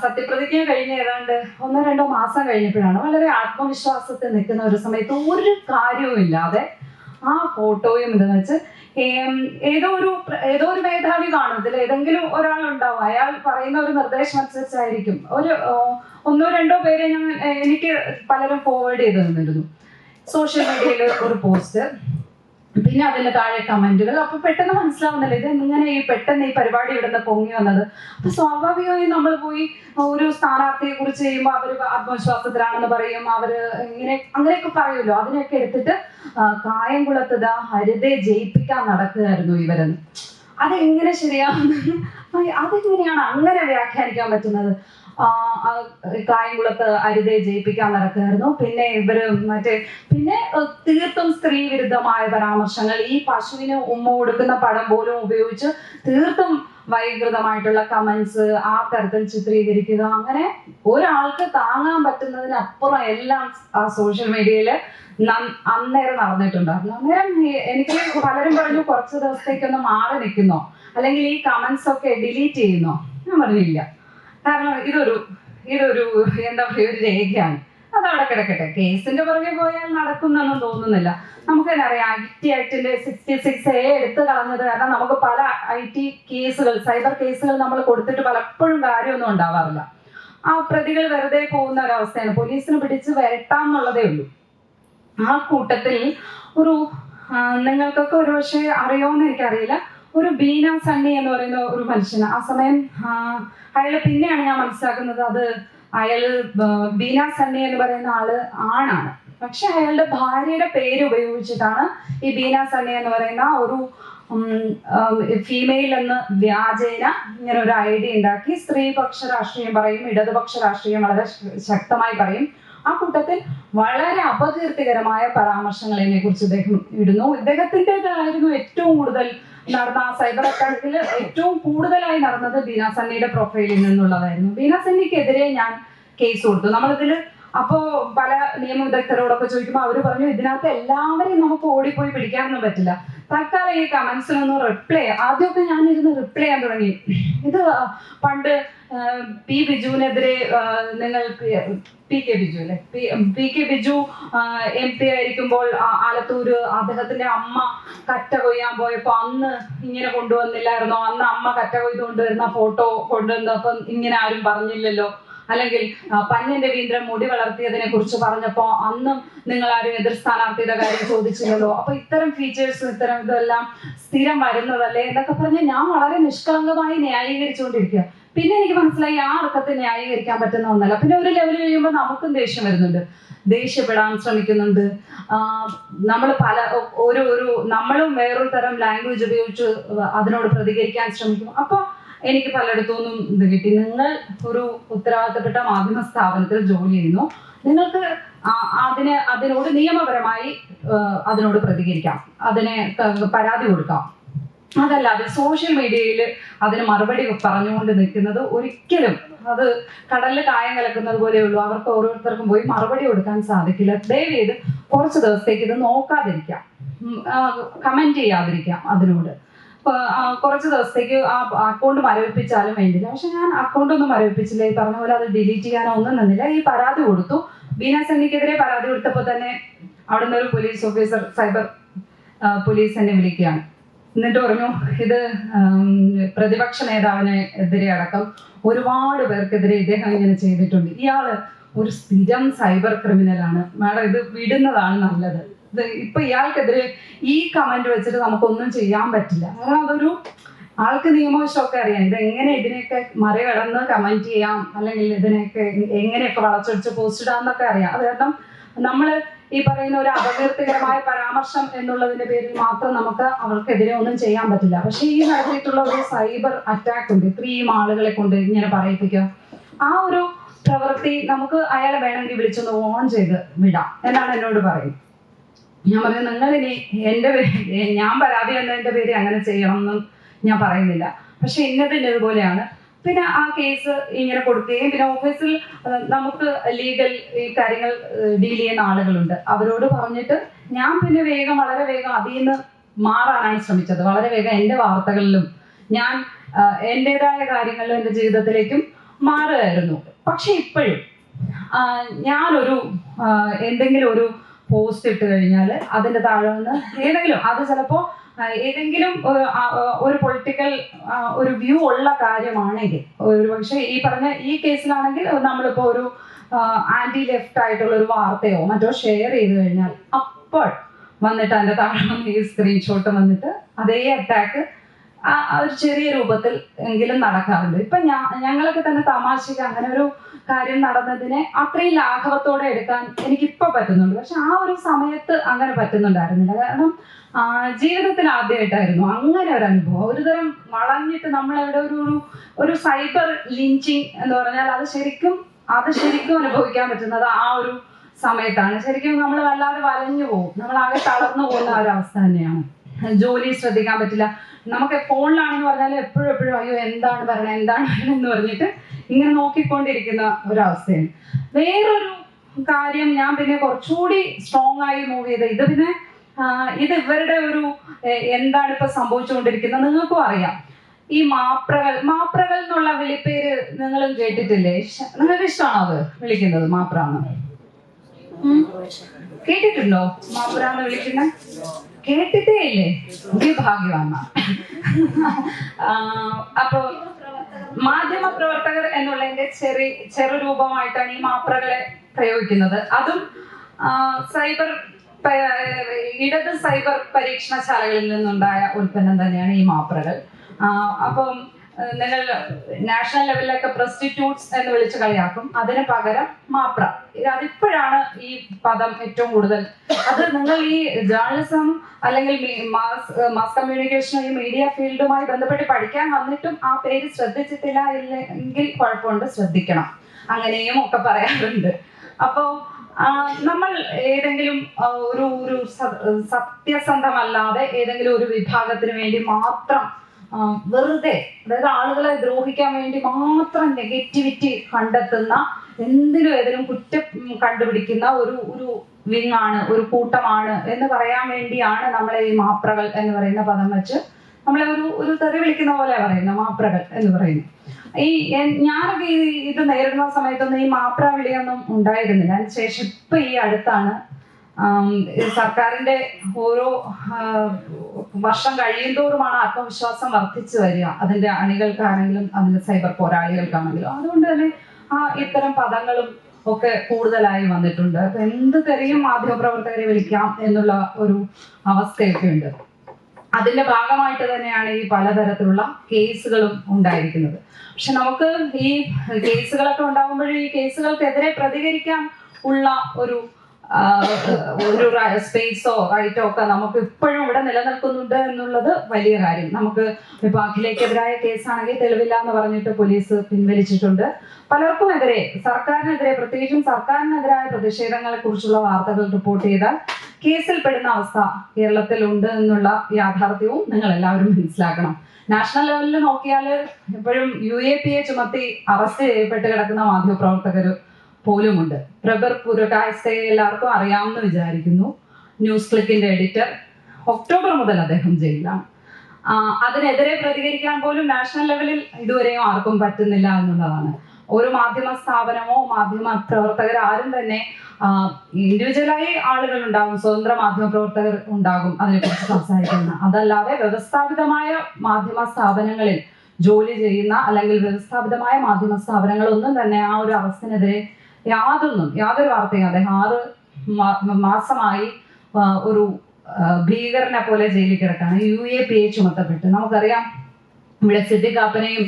സത്യപ്രതിജ്ഞ കഴിഞ്ഞ് ഏതാണ്ട് 1-2 മാസം കഴിഞ്ഞപ്പോഴാണ് വളരെ ആത്മവിശ്വാസത്തിൽ നിൽക്കുന്ന ഒരു സമയത്ത് ഒരു കാര്യവും ഇല്ലാതെ ആ ഫോട്ടോയും ഇതെന്ന് വെച്ച് ഏതോ ഒരു മേധാവി കാണും, ഇതിൽ ഏതെങ്കിലും ഒരാളുണ്ടാവും, അയാൾ പറയുന്ന ഒരു നിർദ്ദേശം അനുസരിച്ചായിരിക്കും ഒരു 1-2 പേരെ എനിക്ക് പലരും ഫോർവേഡ് ചെയ്ത് തന്നിരുന്നു സോഷ്യൽ മീഡിയയിൽ ഒരു പോസ്റ്റ്, പിന്നെ അതിന്റെ താഴെ കമന്റുകൾ. അപ്പൊ പെട്ടെന്ന് മനസ്സിലാവുന്നില്ല ഇത് ഇങ്ങനെ പെട്ടെന്ന് ഈ പരിപാടി ഇവിടുന്ന് പൊങ്ങി വന്നത്. അപ്പൊ സ്വാഭാവികമായും നമ്മൾ പോയി ഒരു സ്ഥാനാർത്ഥിയെ കുറിച്ച് ചെയ്യുമ്പോൾ അവര് ആത്മവിശ്വാസത്തിലാണെന്ന് പറയും, അവര് അങ്ങനെയൊക്കെ പറയുമല്ലോ. അതിനെയൊക്കെ എടുത്തിട്ട് കായംകുളത്ത് ഹരിതയെ ജയിപ്പിക്കാൻ നടക്കുകയായിരുന്നു ഇവരെന്ന്. അതെങ്ങനെ ശരിയാവുന്നു? അതെങ്ങനെയാണ് അങ്ങനെ വ്യാഖ്യാനിക്കാൻ പറ്റുന്നത്? കായംകുളത്ത് ഹരിതയെ ജയിപ്പിക്കാൻ നടക്കുകയായിരുന്നു. പിന്നെ ഇവര് പിന്നെ തീർത്തും സ്ത്രീ വിരുദ്ധമായ പരാമർശങ്ങൾ, ഈ പശുവിന് ഉമ്മ കൊടുക്കുന്ന പടം പോലും ഉപയോഗിച്ച് തീർത്തും വൈകൃതമായിട്ടുള്ള കമന്റ്സ് ആ തരത്തിൽ ചിത്രീകരിക്കുക. അങ്ങനെ ഒരാൾക്ക് താങ്ങാൻ പറ്റുന്നതിനപ്പുറം എല്ലാം ആ സോഷ്യൽ മീഡിയയില് അന്നേരം നടന്നിട്ടുണ്ടായിരുന്നു. അന്നേരം എനിക്ക് പലരും പറഞ്ഞു കുറച്ച് ദിവസത്തേക്കൊന്ന് മാറി നിൽക്കുന്നോ, അല്ലെങ്കിൽ ഈ കമന്റ്സ് ഒക്കെ ഡിലീറ്റ് ചെയ്യുന്നോ? ഞാൻ പറഞ്ഞില്ല. കാരണം ഇതൊരു എന്താ പറയുക, ഒരു രേഖയാണ്, അതവിടെ കിടക്കട്ടെ. കേസിന്റെ പുറകെ പോയാൽ നടക്കുന്നൊന്നും തോന്നുന്നില്ല. നമുക്ക് തന്നെ അറിയാം, ആക്ടിന്റെ 66A എടുത്തു കളഞ്ഞത് കാരണം നമുക്ക് പല IT കേസുകൾ, സൈബർ കേസുകൾ നമ്മൾ കൊടുത്തിട്ട് പലപ്പോഴും കാര്യമൊന്നും ഉണ്ടാവാറില്ല. ആ പ്രതികൾ വെറുതെ പോകുന്ന ഒരവസ്ഥയാണ്. പോലീസിന് പിടിച്ച് വരട്ടാന്നുള്ളതേ ഉള്ളൂ. ആ കൂട്ടത്തിൽ നിങ്ങൾക്കൊക്കെ ഒരുപക്ഷെ അറിയോന്ന് എനിക്കറിയില്ല, ഒരു ബീന സണ്ണി എന്ന് പറയുന്ന ഒരു മനുഷ്യന് ആ സമയം അയാള് പിന്നെയാണ് ഞാൻ മനസ്സിലാക്കുന്നത് അയാള് ബീന സണ്ണി എന്ന് പറയുന്ന ആള് ആണാണ്. പക്ഷെ അയാളുടെ ഭാര്യയുടെ പേര് ഉപയോഗിച്ചിട്ടാണ് ഈ ബീന സണ്ണി എന്ന് പറയുന്ന ഒരു ഫീമെയിൽ എന്ന് വ്യാജേന ഇങ്ങനെ ഒരു ID ഉണ്ടാക്കി സ്ത്രീപക്ഷ രാഷ്ട്രീയം പറയും, ഇടതുപക്ഷ രാഷ്ട്രീയം വളരെ ശക്തമായി പറയും. ആ കൂട്ടത്തിൽ വളരെ അപകീർത്തികരമായ പരാമർശങ്ങൾ ഇതിനെ കുറിച്ച് ഇദ്ദേഹം ഇടുന്നു. ഇദ്ദേഹത്തിൻ്റെതായിരുന്നു ഏറ്റവും കൂടുതൽ നടന്ന ആ സൈബർ അറ്റാക്കിൽ ഏറ്റവും കൂടുതലായി നടന്നത് ബീന സണ്ണിയുടെ പ്രൊഫൈലിൽ നിന്നുള്ളതായിരുന്നു. ബീന സണ്ണിക്കെതിരെ ഞാൻ കേസ് കൊടുത്തു. നമ്മളിതില് അപ്പോ പല നിയമവിദഗ്ധരോടൊക്കെ ചോദിക്കുമ്പോൾ അവര് പറഞ്ഞു ഇതിനകത്ത് എല്ലാവരെയും നമുക്ക് ഓടിപ്പോയി പിടിക്കാനൊന്നും പറ്റില്ല. തൽക്കാലം ഈ കമന്റ്സിനൊന്നും ആദ്യമൊക്കെ ഞാനിരുന്ന് റിപ്ലൈ ചെയ്യാൻ തുടങ്ങി. ഇത് പണ്ട് പി ബിജുവിനെതിരെ നിങ്ങൾക്ക് PK ബിജു അല്ലെ, PK ബിജു MP ആയിരിക്കുമ്പോൾ ആലത്തൂര് അദ്ദേഹത്തിന്റെ അമ്മ കറ്റ കൊയ്യാൻ പോയപ്പോ അന്ന് ഇങ്ങനെ കൊണ്ടുവന്നില്ലായിരുന്നോ, അന്ന് അമ്മ കറ്റ കൊയ്ത് കൊണ്ടുവരുന്ന ഫോട്ടോ കൊണ്ടുവന്നപ്പോ ഇങ്ങനെ ആരും പറഞ്ഞില്ലല്ലോ, അല്ലെങ്കിൽ പന്ന്യൻ രവീന്ദ്രൻ മുടി വളർത്തിയതിനെ കുറിച്ച് പറഞ്ഞപ്പോ അന്നും നിങ്ങൾ ആരും എതിർ സ്ഥാനാർത്ഥിയുടെ കാര്യം ചോദിച്ചില്ലല്ലോ. അപ്പൊ ഇത്തരം ഫീച്ചേഴ്സ് ഇതെല്ലാം സ്ഥിരം വരുന്നതല്ലേ എന്നൊക്കെ പറഞ്ഞ് ഞാൻ വളരെ നിഷ്കളങ്കമായി ന്യായീകരിച്ചുകൊണ്ടിരിക്കുക. പിന്നെ എനിക്ക് മനസ്സിലായി ആ അർത്ഥത്തിൽ ന്യായീകരിക്കാൻ പറ്റുന്ന ഒന്നല്ല. പിന്നെ ഒരു ലെവൽ കഴിയുമ്പോൾ നമുക്കും ദേഷ്യം വരുന്നുണ്ട്, ദേഷ്യപ്പെടാൻ ശ്രമിക്കുന്നുണ്ട്. നമ്മൾ നമ്മളും വേറൊരു തരം ലാംഗ്വേജ് ഉപയോഗിച്ച് അതിനോട് പ്രതികരിക്കാൻ ശ്രമിക്കും. അപ്പൊ എനിക്ക് പലയിടത്തുനിന്നും ഇത് കിട്ടി, നിങ്ങൾ ഒരു ഉത്തരവാദിത്തപ്പെട്ട മാധ്യമ സ്ഥാപനത്തിൽ ജോലി ചെയ്യുന്നു, നിങ്ങൾക്ക് അതിനോട് നിയമപരമായി അതിനോട് പ്രതികരിക്കാം, അതിനെ പരാതി കൊടുക്കാം. അതല്ലാതെ സോഷ്യൽ മീഡിയയിൽ അതിന് മറുപടി പറഞ്ഞുകൊണ്ട് നിൽക്കുന്നത് ഒരിക്കലും അത് കടലിൽ കായം കലക്കുന്നത് പോലെയുള്ളൂ. അവർക്ക് ഓരോരുത്തർക്കും പോയി മറുപടി കൊടുക്കാൻ സാധിക്കില്ല. ദയവ് ചെയ്ത് കുറച്ച് ദിവസത്തേക്ക് ഇത് നോക്കാതിരിക്കാം, കമന്റ് ചെയ്യാതിരിക്കാം. അതിനോട് കുറച്ച് ദിവസത്തേക്ക് ആ അക്കൗണ്ട് മരവിപ്പിച്ചാലും വേണ്ടില്ല. പക്ഷെ ഞാൻ അക്കൗണ്ട് ഒന്നും മരവിപ്പിച്ചില്ല. ഈ പറഞ്ഞ പോലെ അത് ഡിലീറ്റ് ചെയ്യാനോ ഒന്നും നിന്നില്ല. ഈ പരാതി കൊടുത്തു. ബീന സണ്ണിക്കെതിരെ പരാതി കൊടുത്തപ്പോൾ തന്നെ അവിടുന്ന് ഒരു പോലീസ് ഓഫീസർ, സൈബർ പോലീസ് എന്നെ വിളിക്കുകയാണ്. എന്നിട്ട് പറഞ്ഞു ഇത് പ്രതിപക്ഷ നേതാവിനെതിരെ അടക്കം ഒരുപാട് പേർക്കെതിരെ ഇദ്ദേഹം ഇങ്ങനെ ചെയ്തിട്ടുണ്ട്, ഇയാള് ഒരു സ്ഥിരം സൈബർ ക്രിമിനലാണ്, മാഡം ഇത് വിടുന്നതാണ് നല്ലത്. ഇപ്പൊ ഇയാൾക്കെതിരെ ഈ കമന്റ് വെച്ചിട്ട് നമുക്കൊന്നും ചെയ്യാൻ പറ്റില്ല. കാരണം അതൊരു ആൾക്ക് നിയമവശമൊക്കെ അറിയാം, ഇതെങ്ങനെ ഇതിനെയൊക്കെ മറികടന്ന് കമന്റ് ചെയ്യാം, അല്ലെങ്കിൽ ഇതിനെയൊക്കെ എങ്ങനെയൊക്കെ വളച്ചൊടിച്ച് പോസ്റ്റ് ഇടാന്നൊക്കെ അറിയാം. അത് കാരണം നമ്മള് ഈ പറയുന്ന ഒരു അപകീർത്തികരമായ പരാമർശം എന്നുള്ളതിന്റെ പേരിൽ മാത്രം നമുക്ക് അവർക്കെതിരെ ഒന്നും ചെയ്യാൻ പറ്റില്ല. പക്ഷെ ഈ നടത്തിയിട്ടുള്ള ഒരു സൈബർ അറ്റാക്ക് ഉണ്ട്, ഇത്രയും ആളുകളെ കൊണ്ട് ഇങ്ങനെ പറയിപ്പിക്കുക, ആ ഒരു പ്രവൃത്തി നമുക്ക് അയാളെ വേണമെങ്കിൽ വിളിച്ചൊന്ന് ഓൺ ചെയ്ത് വിടാം എന്നാണ് എന്നോട് പറയുന്നത്. ഞാൻ പറഞ്ഞു നിങ്ങളിനി ഞാൻ പരാതി എന്നതിന്റെ പേര് അങ്ങനെ ചെയ്യണം എന്നും ഞാൻ പറയുന്നില്ല. പക്ഷെ ഇന്നതുപോലെയാണ് പിന്നെ ആ കേസ് ഇങ്ങനെ കൊടുക്കുകയും പിന്നെ ഓഫീസിൽ നമുക്ക് ലീഗൽ ഈ കാര്യങ്ങൾ ഡീൽ ചെയ്യുന്ന ആളുകളുണ്ട്, അവരോട് പറഞ്ഞിട്ട് ഞാൻ പിന്നെ വളരെ വേഗം അതിൽ നിന്ന് മാറാനാണ് ശ്രമിച്ചത്. വളരെ വേഗം എൻ്റെ വാർത്തകളിലും ഞാൻ എൻ്റെതായ കാര്യങ്ങളിലും എൻ്റെ ജീവിതത്തിലേക്കും മാറുകയായിരുന്നു. പക്ഷെ ഇപ്പോഴും ഞാനൊരു എന്തെങ്കിലും ഒരു പോസ്റ്റ് ഇട്ട് കഴിഞ്ഞാൽ അതിൻ്റെ താഴെ നിന്ന് ഏതെങ്കിലും, അത് ചിലപ്പോൾ ഏതെങ്കിലും ഒരു പൊളിറ്റിക്കൽ ഒരു വ്യൂ ഉള്ള കാര്യമാണെങ്കിൽ, ഒരു പക്ഷേ ഈ പറഞ്ഞ ഈ കേസിലാണെങ്കിൽ നമ്മളിപ്പോൾ ഒരു ആന്റി ലെഫ്റ്റ് ആയിട്ടുള്ള ഒരു വാർത്തയോ മറ്റോ ഷെയർ ചെയ്ത് കഴിഞ്ഞാൽ അപ്പോൾ വന്നിട്ട് അതിൻ്റെ താഴെ വന്ന് ഈ സ്ക്രീൻഷോട്ട് വന്നിട്ട് അതേ അറ്റാക്ക് ഒരു ചെറിയ രൂപത്തിൽ എങ്കിലും നടക്കാറുണ്ട്. ഇപ്പൊ ഞങ്ങളൊക്കെ തന്നെ തമാശക്ക് അങ്ങനെ ഒരു കാര്യം നടന്നതിനെ അത്രയും ലാഘവത്തോടെ എടുക്കാൻ എനിക്കിപ്പോ പറ്റുന്നുണ്ട്. പക്ഷെ ആ ഒരു സമയത്ത് അങ്ങനെ പറ്റുന്നുണ്ടായിരുന്നില്ല. കാരണം ജീവിതത്തിൽ ആദ്യമായിട്ടായിരുന്നു അങ്ങനെ ഒരു അനുഭവം. ഒരു തരം വളഞ്ഞിട്ട് നമ്മളെവിടെ ഒരു സൈബർ ലിഞ്ചിങ് എന്ന് പറഞ്ഞാൽ അത് ശരിക്കും അനുഭവിക്കാൻ പറ്റുന്നത് ആ ഒരു സമയത്താണ്. ശരിക്കും നമ്മൾ വല്ലാതെ വലഞ്ഞു പോകും, നമ്മളാകെ തളർന്നു പോകുന്ന ഒരവസ്ഥ തന്നെയാണ്. ജോലി ശ്രദ്ധിക്കാൻ പറ്റില്ല. നമുക്ക് ഫോണിലാണെന്ന് പറഞ്ഞാൽ എപ്പോഴും അയ്യോ എന്താണ് പറയണത് എന്ന് പറഞ്ഞിട്ട് ഇങ്ങനെ നോക്കിക്കൊണ്ടിരിക്കുന്ന ഒരവസ്ഥയാണ്. വേറൊരു കാര്യം ഞാൻ പിന്നെ കുറച്ചുകൂടി സ്ട്രോങ് ആയി മൂവ് ചെയ്ത് ഇത് പിന്നെ ഇത് ഇവരുടെ ഒരു എന്താണ് ഇപ്പൊ സംഭവിച്ചുകൊണ്ടിരിക്കുന്നത് നിങ്ങൾക്കും അറിയാം. ഈ മാപ്രകൾ എന്നുള്ള വിളിപ്പേര് നിങ്ങളും കേട്ടിട്ടില്ലേ? നിങ്ങൾക്ക് ഇഷ്ടമാണോ അത് വിളിക്കുന്നത്? മാപ്രാന്ന് കേട്ടിട്ടുണ്ടോ? മാപ്രാന്ന് വിളിക്കുന്ന കേട്ടിട്ടേ ഇല്ലേ? ഭാഗ്യവാന. അപ്പൊ മാധ്യമ പ്രവർത്തകർ എന്നുള്ളതിന്റെ ചെറു രൂപമായിട്ടാണ് ഈ മാപ്രകളെ പ്രയോഗിക്കുന്നത്. അതും ഇടത് സൈബർ പരീക്ഷണശാലകളിൽ നിന്നുണ്ടായ ഉൽപ്പന്നം തന്നെയാണ് ഈ മാപ്രകൾ. അപ്പം നിങ്ങൾ നാഷണൽ ലെവലിലൊക്കെ പ്രസ്റ്റിറ്റ്യൂട്ട്സ് എന്ന് വിളിച്ച് കളിയാക്കും, അതിന് പകരം മാപ്ര. അതിപ്പോഴാണ് ഈ പദം ഏറ്റവും കൂടുതൽ. അത് നിങ്ങൾ ഈ ജേർണലിസം അല്ലെങ്കിൽ മാസ് കമ്മ്യൂണിക്കേഷൻ ഈ മീഡിയ ഫീൽഡുമായി ബന്ധപ്പെട്ട് പഠിക്കാൻ വന്നിട്ടും ആ പേര് ശ്രദ്ധിച്ചിട്ടില്ല എങ്കിൽ കുഴപ്പമുണ്ട്, ശ്രദ്ധിക്കണം. അങ്ങനെയും ഒക്കെ പറയാറുണ്ട്. അപ്പോൾ നമ്മൾ ഏതെങ്കിലും ഒരു സത്യസന്ധമല്ലാതെ ഏതെങ്കിലും ഒരു വിഭാഗത്തിന് വേണ്ടി മാത്രം വെറുതെ, അതായത് ആളുകളെ ദ്രോഹിക്കാൻ വേണ്ടി മാത്രം നെഗറ്റിവിറ്റി കണ്ടെത്തുന്ന, ഏതിനും കുറ്റം കണ്ടുപിടിക്കുന്ന ഒരു വിങ്ങാണ്, ഒരു കൂട്ടമാണ് എന്ന് പറയാൻ വേണ്ടിയാണ് നമ്മളെ ഈ മാപ്രകൾ എന്ന് പറയുന്ന പദം വെച്ച് നമ്മളെ ഒരു തെറി വിളിക്കുന്ന പോലെ പറയുന്ന മാപ്രകൾ എന്ന് പറയുന്നു. ഞാനൊക്കെ ഇത് നേരിടുന്ന സമയത്തൊന്നും ഈ മാപ്ര വിളിയൊന്നും ഉണ്ടായിരുന്നില്ല. അതിനുശേഷം ഇപ്പൊ ഈ അടുത്താണ് സർക്കാരിന്റെ ഓരോ വർഷം കഴിയുന്തോറുമാണ് ആത്മവിശ്വാസം വർദ്ധിച്ചു വരിക, അതിന്റെ അണികൾക്കാണെങ്കിലും അതിന്റെ സൈബർ പോരാളികൾക്കാണെങ്കിലും. അതുകൊണ്ട് തന്നെ ഇത്തരം പദങ്ങളും ഒക്കെ കൂടുതലായി വന്നിട്ടുണ്ട്. അപ്പൊ എന്ത് തെറിയും മാധ്യമപ്രവർത്തകരെ വിളിക്കാം എന്നുള്ള ഒരു അവസ്ഥയൊക്കെ ഉണ്ട്. അതിന്റെ ഭാഗമായിട്ട് തന്നെയാണ് ഈ പലതരത്തിലുള്ള കേസുകളും ഉണ്ടായിരിക്കുന്നത്. പക്ഷെ നമുക്ക് ഈ കേസുകളൊക്കെ ഉണ്ടാകുമ്പോഴേ ഈ കേസുകൾക്കെതിരെ പ്രതികരിക്കാൻ ഉള്ള ഒരു സ്പേസോ റൈറ്റോ ഒക്കെ നമുക്ക് ഇപ്പോഴും ഇവിടെ നിലനിൽക്കുന്നുണ്ട് എന്നുള്ളത് വലിയ കാര്യം. നമുക്ക് ഇപ്പൊ അഖിലേക്കെതിരായ കേസാണെങ്കിൽ തെളിവില്ല എന്ന് പറഞ്ഞിട്ട് പോലീസ് പിൻവലിച്ചിട്ടുണ്ട്. പലർക്കും എതിരെ, സർക്കാരിനെതിരെ, പ്രത്യേകിച്ചും സർക്കാരിനെതിരായ പ്രതിഷേധങ്ങളെ കുറിച്ചുള്ള വാർത്തകൾ റിപ്പോർട്ട് ചെയ്താൽ കേസിൽ പെടുന്ന അവസ്ഥ കേരളത്തിൽ ഉണ്ട് എന്നുള്ള യാഥാർത്ഥ്യവും നിങ്ങൾ എല്ലാവരും മനസ്സിലാക്കണം. നാഷണൽ ലെവലിൽ നോക്കിയാൽ ഇപ്പോഴും UAPA ചുമത്തി അറസ്റ്റ് ചെയ്യപ്പെട്ട് കിടക്കുന്ന മാധ്യമപ്രവർത്തകർ പോലുമുണ്ട്. പ്രബർ പുരകായസ്ഥയെ എല്ലാവർക്കും അറിയാമെന്ന് വിചാരിക്കുന്നു. ന്യൂസ് ക്ലിക്കിന്റെ എഡിറ്റർ, ഒക്ടോബർ മുതൽ അദ്ദേഹം ജയിലിലാണ്. അതിനെതിരെ പ്രതികരിക്കാൻ പോലും നാഷണൽ ലെവലിൽ ഇതുവരെയും ആർക്കും പറ്റുന്നില്ല എന്നുള്ളതാണ്. ഒരു മാധ്യമ സ്ഥാപനമോ മാധ്യമ പ്രവർത്തകർ ആരും തന്നെ ഇൻഡിവിജ്വലായി ആളുകൾ ഉണ്ടാകും, സ്വതന്ത്ര മാധ്യമ പ്രവർത്തകർ ഉണ്ടാകും അതിനെക്കുറിച്ച് സംസാരിക്കുന്ന. അതല്ലാതെ വ്യവസ്ഥാപിതമായ മാധ്യമ സ്ഥാപനങ്ങളിൽ ജോലി ചെയ്യുന്ന അല്ലെങ്കിൽ വ്യവസ്ഥാപിതമായ മാധ്യമ സ്ഥാപനങ്ങളൊന്നും തന്നെ ആ ഒരു അവസ്ഥനെതിരെ യാതൊരു വാർത്തയും, അദ്ദേഹം 6 മാസമായി ഒരു ഭീകരനെ പോലെ ജയിലിൽ കിടക്കാണ്, UAPA ചുമത്തപ്പെട്ട്. നമുക്കറിയാം ഇവിടെ സിദ്ദിഖാപ്പനെയും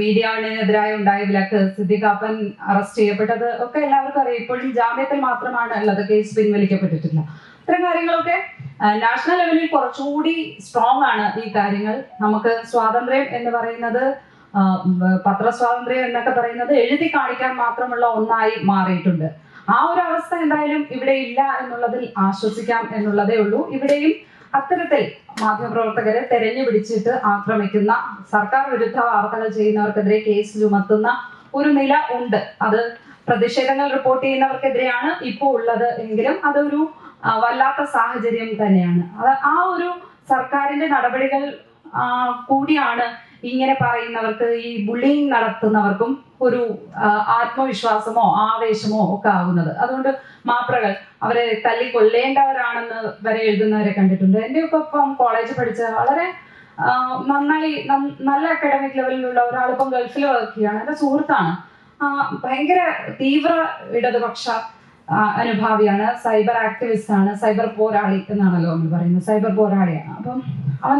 മീഡിയനെതിരായി ഉണ്ടായ വിലക്ക്, സിദ്ദിഖാപ്പൻ അറസ്റ്റ് ചെയ്യപ്പെട്ടത് ഒക്കെ എല്ലാവർക്കും അറിയാം. ഇപ്പോഴും ജാമ്യത്തിൽ മാത്രമാണ് ഉള്ളത്, കേസ് പിൻവലിക്കപ്പെട്ടിട്ടില്ല. ഇത്തരം കാര്യങ്ങളൊക്കെ നാഷണൽ ലെവലിൽ കുറച്ചുകൂടി സ്ട്രോങ് ആണ് ഈ കാര്യങ്ങൾ. നമുക്ക് സ്വാതന്ത്ര്യം എന്ന് പറയുന്നത്, പത്രസ്വാതന്ത്ര്യം എന്നൊക്കെ പറയുന്നത് എഴുതി കാണിക്കാൻ മാത്രമുള്ള ഒന്നായി മാറിയിട്ടുണ്ട്. ആ ഒരു അവസ്ഥ എന്തായാലും ഇവിടെ ഇല്ല എന്നുള്ളതിൽ ആശ്വസിക്കാം എന്നുള്ളതേ ഉള്ളൂ. ഇവിടെയും അത്തരത്തിൽ മാധ്യമപ്രവർത്തകരെ തെരഞ്ഞു പിടിച്ചിട്ട് ആക്രമിക്കുന്ന, സർക്കാർ വിരുദ്ധ വാർത്തകൾ ചെയ്യുന്നവർക്കെതിരെ കേസ് ചുമത്തുന്ന ഒരു നില ഉണ്ട്. അത് പ്രതിഷേധങ്ങൾ റിപ്പോർട്ട് ചെയ്യുന്നവർക്കെതിരെയാണ് ഇപ്പോൾ ഉള്ളത് എങ്കിലും അതൊരു വല്ലാത്ത സാഹചര്യം തന്നെയാണ്. അത് ആ ഒരു സർക്കാരിന്റെ നടപടികൾ കൂടിയാണ് ഇങ്ങനെ പറയുന്നവർക്ക്, ഈ ബുള്ളിങ് നടത്തുന്നവർക്കും ഒരു ആത്മവിശ്വാസമോ ആവേശമോ ഒക്കെ ആകുന്നത്. അതുകൊണ്ട് മാപ്രകൾ അവരെ തല്ലിക്കൊല്ലേണ്ടവരാണെന്ന് വരെ എഴുതുന്നവരെ കണ്ടിട്ടുണ്ട്. എൻ്റെ ഒപ്പം കോളേജ് പഠിച്ച വളരെ നന്നായി നല്ല അക്കാഡമിക് ലെവലിലുള്ള ഒരാളിപ്പം ഗൾഫിൽ വർക്ക് ചെയ്യാണ്, എൻ്റെ സുഹൃത്താണ്. ഭയങ്കര തീവ്ര ഇടതുപക്ഷ അനുഭാവിയാണ്, സൈബർ ആക്ടിവിസ്റ്റ് ആണ്, സൈബർ പോരാളി എന്നാണല്ലോ നമ്മൾ പറയുന്നത്, സൈബർ പോരാളിയാണ്. അപ്പം അവൻ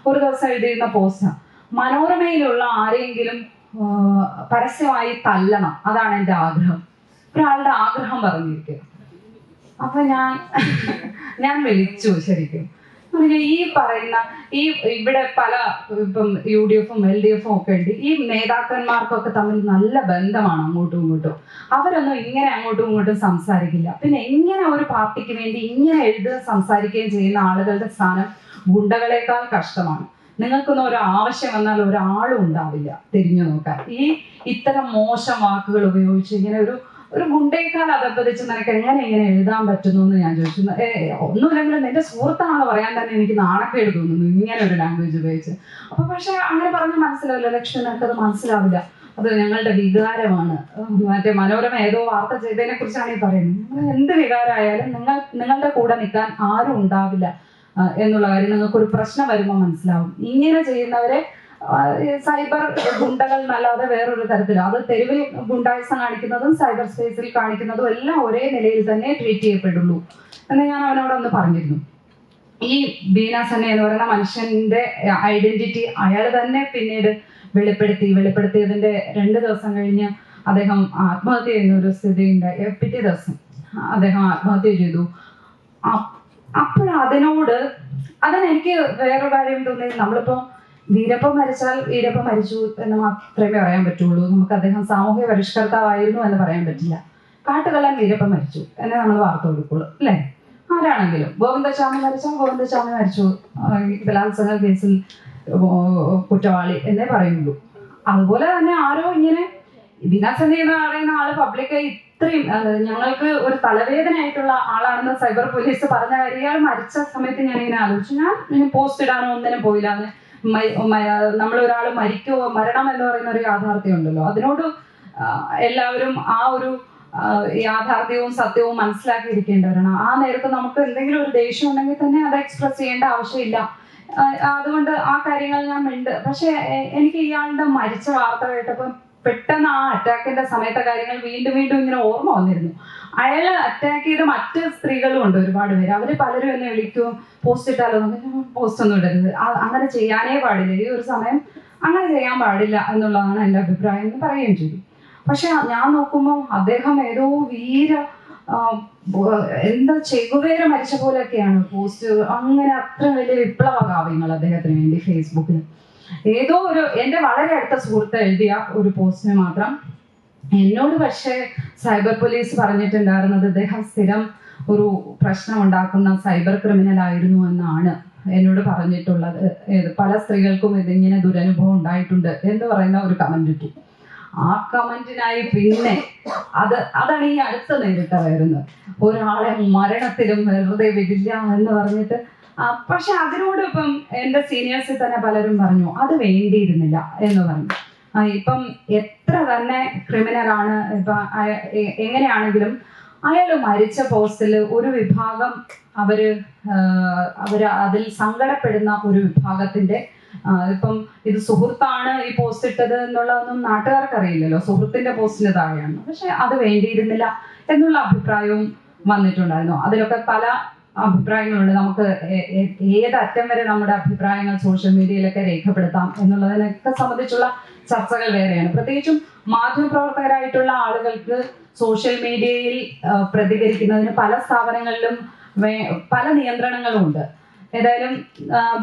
ഒരു ദിവസം എഴുതിയിരുന്ന പോസ്റ്റാണ്, മനോരമയിലുള്ള ആരെങ്കിലും പരസ്യമായി തല്ലണം, അതാണ് എൻ്റെ ആഗ്രഹം. ഒരാളുടെ ആഗ്രഹം പറഞ്ഞിരിക്കുക. അപ്പൊ ഞാൻ വിളിച്ചു ശരിക്കും. ഈ പറയുന്ന ഇവിടെ പല ഇപ്പം UDF-ഉം LDF-ഉം ഒക്കെ ഉണ്ട്. ഈ നേതാക്കന്മാർക്കൊക്കെ തമ്മിൽ നല്ല ബന്ധമാണ് അങ്ങോട്ടും ഇങ്ങോട്ടും. അവരൊന്നും ഇങ്ങനെ അങ്ങോട്ടും ഇങ്ങോട്ടും സംസാരിക്കില്ല. പിന്നെ എങ്ങനെ ഒരു പാർട്ടിക്ക് വേണ്ടി ഇങ്ങനെ സംസാരിക്കുകയും ചെയ്യുന്ന ആളുകളുടെ സ്ഥാനം ഗുണ്ടകളെക്കാൾ കഷ്ടമാണ്. നിങ്ങൾക്കൊന്നും ഒരു ആവശ്യം വന്നാൽ ഒരാളും ഉണ്ടാവില്ല തിരിഞ്ഞു നോക്കാൻ. ഇത്തരം മോശം വാക്കുകൾ ഉപയോഗിച്ച് ഇങ്ങനെ ഒരു ഗുണ്ടയേക്കാൾ അതപ്പതിച്ച് നിനക്ക് എങ്ങനെ എഴുതാൻ പറ്റുന്നു എന്ന് ഞാൻ ചോദിച്ചു. ഒന്നുമില്ലെങ്കിലും നിന്റെ സുഹൃത്താണെന്ന് പറയാൻ തന്നെ എനിക്ക് നാണക്കേട് തോന്നുന്നു ഇങ്ങനെ ഒരു ലാംഗ്വേജ് ഉപയോഗിച്ച്. അപ്പൊ പക്ഷെ അങ്ങനെ പറഞ്ഞാൽ മനസ്സിലാവില്ല ലക്ഷ്മി, നിനക്കത് മനസ്സിലാവില്ല, അത് ഞങ്ങളുടെ വികാരമാണ്. മറ്റേ മനോരമ ഏതോ വാർത്ത ചെയ്തതിനെ കുറിച്ചാണ് ഈ പറയുന്നത്. എന്ത് വികാരമായാലും നിങ്ങളുടെ കൂടെ നിൽക്കാൻ ആരും ഉണ്ടാവില്ല എന്നുള്ള കാര്യം നിങ്ങൾക്കൊരു പ്രശ്നം വരുമ്പോൾ മനസ്സിലാവും. ഇങ്ങനെ ചെയ്യുന്നവരെ സൈബർ ഗുണ്ടകൾ എന്നല്ലാതെ വേറൊരു തരത്തില്, അത് തെരുവിൽ ഗുണ്ടായുസം കാണിക്കുന്നതും സൈബർ സ്പേസിൽ കാണിക്കുന്നതും എല്ലാം ഒരേ നിലയിൽ തന്നെ ട്രീറ്റ് ചെയ്യപ്പെടുള്ളൂ എന്ന് ഞാൻ അവനോടൊന്ന് പറഞ്ഞിരുന്നു. ഈ ബീന സന്നെ എന്ന് പറയുന്ന മനുഷ്യന്റെ ഐഡന്റിറ്റി അയാൾ തന്നെ പിന്നീട് വെളിപ്പെടുത്തിയതിന്റെ 2 ദിവസം കഴിഞ്ഞ് അദ്ദേഹം ആത്മഹത്യ ചെയ്യുന്ന ഒരു സ്ഥിതി ഉണ്ടായി. പിറ്റേ ദിവസം അദ്ദേഹം ആത്മഹത്യ ചെയ്തു. അതിനെനിക്ക് വേറൊരു കാര്യം തോന്നി. നമ്മളിപ്പോ വീരപ്പൻ മരിച്ചാൽ വീരപ്പൻ മരിച്ചു എന്ന് മാത്രമേ പറയാൻ പറ്റുള്ളൂ. നമുക്ക് അദ്ദേഹം സാമൂഹ്യ പരിഷ്കർത്താവായിരുന്നു എന്ന് പറയാൻ പറ്റില്ല. കാട്ടുകള്ളൻ വീരപ്പൻ മരിച്ചു എന്നെ നമ്മൾ വാർത്ത കൊടുക്കുള്ളൂ, അല്ലേ? ആരാണെങ്കിലും ഗോവിന്ദസ്വാമി മരിച്ചാൽ ഗോവിന്ദസ്വാമി മരിച്ചു, ബലാത്സംഗ കേസിൽ കുറ്റവാളി എന്നേ പറയുള്ളൂ. അതുപോലെ തന്നെ ആരോ ഇങ്ങനെ ദിനാസന്ധി എന്ന് പറയുന്ന ആള് പബ്ലിക്കായി ഇത്രയും ഞങ്ങൾക്ക് ഒരു തലവേദനയായിട്ടുള്ള ആളാണെന്ന് സൈബർ പോലീസ് പറഞ്ഞ കാര്യം ഇയാൾ മരിച്ച സമയത്ത് ഞാനിങ്ങനെ ആലോചിച്ചു. ഞാൻ പോസ്റ്റ് ഇടാനോ ഒന്നിനും പോയില്ല. നമ്മളൊരാൾ മരണം എന്ന് പറയുന്ന ഒരു യാഥാർത്ഥ്യം ഉണ്ടല്ലോ, അതിനോട് എല്ലാവരും ആ ഒരു യാഥാർത്ഥ്യവും സത്യവും മനസ്സിലാക്കിയിരിക്കേണ്ടവരാണ്. ആ നേരത്ത് നമുക്ക് എന്തെങ്കിലും ഒരു ദേഷ്യം ഉണ്ടെങ്കിൽ തന്നെ അത് എക്സ്പ്രസ് ചെയ്യേണ്ട ആവശ്യമില്ല. അതുകൊണ്ട് ആ കാര്യങ്ങൾ ഞാൻ പക്ഷെ എനിക്ക് ഇയാളുടെ മരിച്ച വാർത്ത കേട്ടപ്പോൾ പെട്ടെന്ന് ആ അറ്റാക്കിന്റെ സമയത്തെ കാര്യങ്ങൾ വീണ്ടും ഇങ്ങനെ ഓർമ്മ വന്നിരുന്നു. അയാള് അറ്റാക്ക് ചെയ്ത മറ്റ് സ്ത്രീകളും ഉണ്ട് ഒരുപാട് പേര്. അവര് പലരും എന്നെ വിളിക്കും, പോസ്റ്റ് ഇട്ടാലോ, പോസ്റ്റ് ഒന്നും ഇടരുത്, അങ്ങനെ ചെയ്യാനേ പാടില്ല, ഈ ഒരു സമയം അങ്ങനെ ചെയ്യാൻ പാടില്ല എന്നുള്ളതാണ് എൻ്റെ അഭിപ്രായം എന്ന് പറയുകയും ചെയ്തു. പക്ഷെ ഞാൻ നോക്കുമ്പോൾ അദ്ദേഹം ഏതോ ചെകുവേര മരിച്ച പോലെയൊക്കെയാണ് പോസ്റ്റ്. അങ്ങനെ അത്ര വലിയ വിപ്ലവ കാവ്യങ്ങൾ അദ്ദേഹത്തിന് വേണ്ടി ഫേസ്ബുക്കിൽ. ഏതോ എൻ്റെ വളരെ അടുത്ത സുഹൃത്ത് എഴുതിയ ഒരു പോസ്റ്റിന് മാത്രം എന്നോട് പക്ഷേ സൈബർ പോലീസ് പറഞ്ഞിട്ടുണ്ടായിരുന്നത് അദ്ദേഹം സ്ഥിരം ഒരു പ്രശ്നം ഉണ്ടാക്കുന്ന സൈബർ ക്രിമിനൽ ആയിരുന്നു എന്നാണ് എന്നോട് പറഞ്ഞിട്ടുള്ളത്. പല സ്ത്രീകൾക്കും ഇതിങ്ങനെ ദുരനുഭവം ഉണ്ടായിട്ടുണ്ട് എന്ന് പറയുന്ന ഒരു കമന്റ് ഇട്ടു. ആ കമന്റിനായി പിന്നെ അതാണ് ഈ അടുത്ത നേരിട്ട് വരുന്നത്, ഒരാളെ മരണത്തിലും വെറുതെ വിടില്ല എന്ന് പറഞ്ഞിട്ട്. പക്ഷെ അതിനോട് ഇപ്പം എൻ്റെ സീനിയേഴ്സിൽ തന്നെ പലരും പറഞ്ഞു അത് വേണ്ടിയിരുന്നില്ല എന്ന് പറഞ്ഞു. ഇപ്പം എത്ര തന്നെ ക്രിമിനലാണ്, ഇപ്പൊ എങ്ങനെയാണെങ്കിലും അയാൾ മരിച്ച പോസ്റ്റിൽ ഒരു വിഭാഗം അവര് അതിൽ സങ്കടപ്പെടുന്ന ഒരു വിഭാഗത്തിന്റെ ഇപ്പം ഇത് സുഹൃത്താണ് ഈ പോസ്റ്റ് ഇട്ടത് എന്നുള്ളതൊന്നും നാട്ടുകാർക്ക് അറിയില്ലല്ലോ, സുഹൃത്തിന്റെ പോസ്റ്റിന് താഴെയാണ്. പക്ഷെ അത് വേണ്ടിയിരുന്നില്ല എന്നുള്ള അഭിപ്രായവും വന്നിട്ടുണ്ടായിരുന്നു. അതിലൊക്കെ പല അഭിപ്രായങ്ങളുണ്ട്. നമുക്ക് ഏതറ്റം വരെ നമ്മുടെ അഭിപ്രായങ്ങൾ സോഷ്യൽ മീഡിയയിലൊക്കെ രേഖപ്പെടുത്താം എന്നുള്ളതിനൊക്കെ സംബന്ധിച്ചുള്ള ചർച്ചകൾ വേറെയാണ്. പ്രത്യേകിച്ചും മാധ്യമപ്രവർത്തകരായിട്ടുള്ള ആളുകൾക്ക് സോഷ്യൽ മീഡിയയിൽ പ്രതികരിക്കുന്നതിന് പല സ്ഥാപനങ്ങളിലും പല നിയന്ത്രണങ്ങളും ഉണ്ട്. ഏതായാലും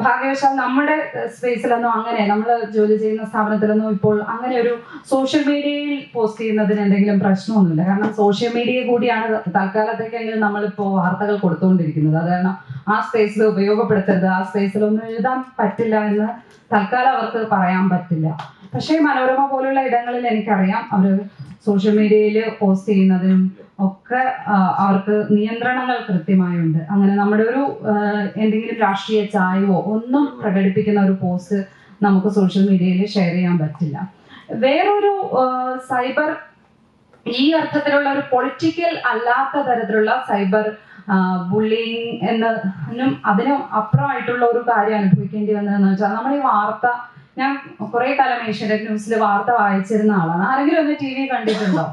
ഭാഗ്യവശാൽ നമ്മുടെ സ്പേസിലൊന്നും അങ്ങനെ, നമ്മൾ ജോലി ചെയ്യുന്ന സ്ഥാപനത്തിലൊന്നും ഇപ്പോൾ അങ്ങനെ ഒരു സോഷ്യൽ മീഡിയയിൽ പോസ്റ്റ് ചെയ്യുന്നതിന് എന്തെങ്കിലും പ്രശ്നമൊന്നുമില്ല. കാരണം സോഷ്യൽ മീഡിയ കൂടിയാണ് തൽക്കാലത്തേക്കെങ്കിലും നമ്മളിപ്പോൾ വാർത്തകൾ കൊടുത്തുകൊണ്ടിരിക്കുന്നത്. അത് കാരണം ആ സ്പേസിൽ ഉപയോഗപ്പെടുത്തരുത്, ആ സ്പേസിലൊന്നും എഴുതാൻ പറ്റില്ല എന്ന് തൽക്കാലം അവർക്ക് പറയാൻ പറ്റില്ല. പക്ഷേ മനോരമ പോലുള്ള ഇടങ്ങളിൽ എനിക്കറിയാം അവർ സോഷ്യൽ മീഡിയയിൽ പോസ്റ്റ് ചെയ്യുന്നതിനും ഒക്കെ അവർക്ക് നിയന്ത്രണങ്ങൾ കൃത്യമായുണ്ട്. അങ്ങനെ നമ്മുടെ ഒരു എന്തെങ്കിലും രാഷ്ട്രീയ ചായവോ ഒന്നും പ്രകടിപ്പിക്കുന്ന ഒരു പോസ്റ്റ് നമുക്ക് സോഷ്യൽ മീഡിയയിൽ ഷെയർ ചെയ്യാൻ പറ്റില്ല. വേറൊരു സൈബർ ഈ അർത്ഥത്തിലുള്ള ഒരു പൊളിറ്റിക്കൽ അല്ലാത്ത തരത്തിലുള്ള സൈബർ ബുള്ളിങ് എന്നതിനും അതിനും അപ്പുറമായിട്ടുള്ള ഒരു കാര്യം അനുഭവിക്കേണ്ടി വന്നതെന്ന് വെച്ചാൽ നമ്മൾ ഈ വാർത്ത, ഞാൻ കുറെ കാലം ഏഷ്യാനെറ്റ് ന്യൂസിൽ വാർത്ത വായിച്ചിരുന്ന ആളാണ്. ആരെങ്കിലും ഒന്ന് TV കണ്ടിട്ടുണ്ടോ?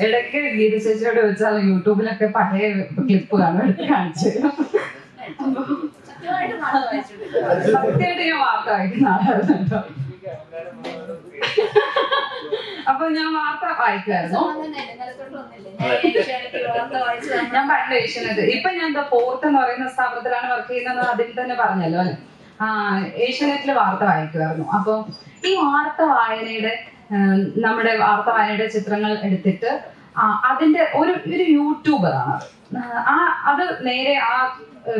ഇടയ്ക്ക് ഗീത ചേച്ചിയോട് ചോദിച്ചാൽ യൂട്യൂബിലൊക്കെ പഴയ ക്ലിപ്പ് കാണും, എടുത്ത് കാണിച്ചു തരും. സത്യമായിട്ട് ഞാൻ വാർത്ത വായിക്കുന്ന ആളായിരുന്നു. അപ്പൊ ഞാൻ വാർത്ത വായിക്കുമായിരുന്നു. ഞാൻ പണ്ട് ഏഷ്യാനെറ്റ്, ഇപ്പൊ ഞാൻ പോർട്ട് എന്ന് പറയുന്ന സ്ഥാപനത്തിലാണ് വർക്ക് ചെയ്യുന്നത്, അതിൽ തന്നെ പറഞ്ഞല്ലോ അല്ലെ. ഏഷ്യാനെറ്റില് വാർത്ത വായിക്കുമായിരുന്നു. അപ്പൊ ഈ വാർത്ത വായനയുടെ നമ്മുടെ വാർത്ത വായനയുടെ ചിത്രങ്ങൾ എടുത്തിട്ട് അതിന്റെ ഒരു യൂട്യൂബറാണ് അത് നേരെ ആ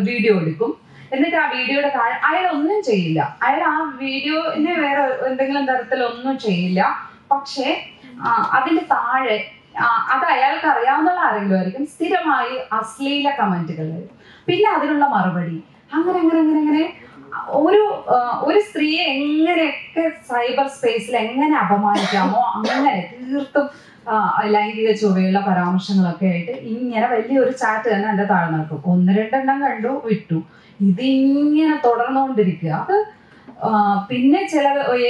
വീഡിയോ എടുക്കും. എന്നിട്ട് ആ വീഡിയോയുടെ താഴെ അയാൾ ഒന്നും ചെയ്യില്ല, അയാൾ ആ വീഡിയോനെ വേറെ എന്തെങ്കിലും തരത്തിലൊന്നും ചെയ്യില്ല. പക്ഷേ അതിന്റെ താഴെ അത് അയാൾക്ക് അറിയാവുന്ന ആരെങ്കിലും ആയിരിക്കും, സ്ഥിരമായി അശ്ലീല കമന്റുകൾ വരും. പിന്നെ അതിനുള്ള മറുപടി, അങ്ങനെ ഒരു സ്ത്രീയെ എങ്ങനെയൊക്കെ സൈബർ സ്പേസിൽ എങ്ങനെ അപമാനിക്കാമോ അങ്ങനെ തീർത്തും ലൈംഗിക ചൊവ്വയുള്ള പരാമർശങ്ങളൊക്കെ ആയിട്ട് ഇങ്ങനെ വലിയൊരു ചാറ്റ് തന്നെ എൻ്റെ താഴെ നടക്കും. 1-2 എണ്ണം കണ്ടു, വിട്ടു. ഇതിങ്ങനെ തുടർന്നുകൊണ്ടിരിക്കുക. അത് പിന്നെ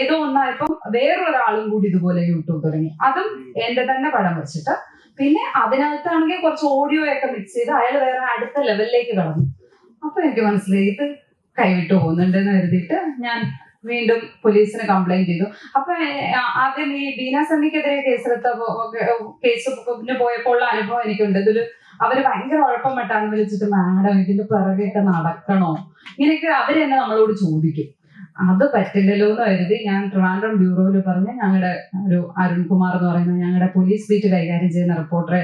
ഏതോ ഒന്നായപ്പം വേറൊരാളും കൂടി ഇതുപോലെ യൂട്യൂബ് തുടങ്ങി, അതും എന്റെ തന്നെ പടം വെച്ചിട്ട്. പിന്നെ അതിനകത്താണെങ്കിൽ കുറച്ച് ഓഡിയോ ഒക്കെ മിക്സ് ചെയ്ത് അയാൾ വേറെ അടുത്ത ലെവലിലേക്ക് കടന്നു. അപ്പൊ എനിക്ക് മനസ്സിലായി ഇത് കൈവിട്ടു പോകുന്നുണ്ടെന്ന് കരുതിയിട്ട് ഞാൻ വീണ്ടും പോലീസിന് കംപ്ലൈന്റ് ചെയ്തു. അപ്പൊ ആദ്യം ഈ ബീന സണ്ണിക്കെതിരെ കേസിന് പോയപ്പോൾ ഉള്ള അനുഭവം എനിക്കുണ്ട്. ഇതില് അവര് ഭയങ്കര ഉഴപ്പമിട്ടാണ് വിളിച്ചിട്ട്, മാഡം ഇതിന്റെ പിറകെയൊക്കെ നടക്കണോ, ഇങ്ങനെയൊക്കെ അവര് തന്നെ നമ്മളോട് ചോദിക്കും. അത് പറ്റില്ലല്ലോ എന്ന് കരുതി ഞാൻ ട്രിവാൻഡ്രം ബ്യൂറോയിൽ പറഞ്ഞ് ഞങ്ങളുടെ ഒരു അരുൺകുമാർ എന്ന് പറയുന്ന ഞങ്ങളുടെ പോലീസ് ബീറ്റ് കൈകാര്യം ചെയ്യുന്ന റിപ്പോർട്ടറെ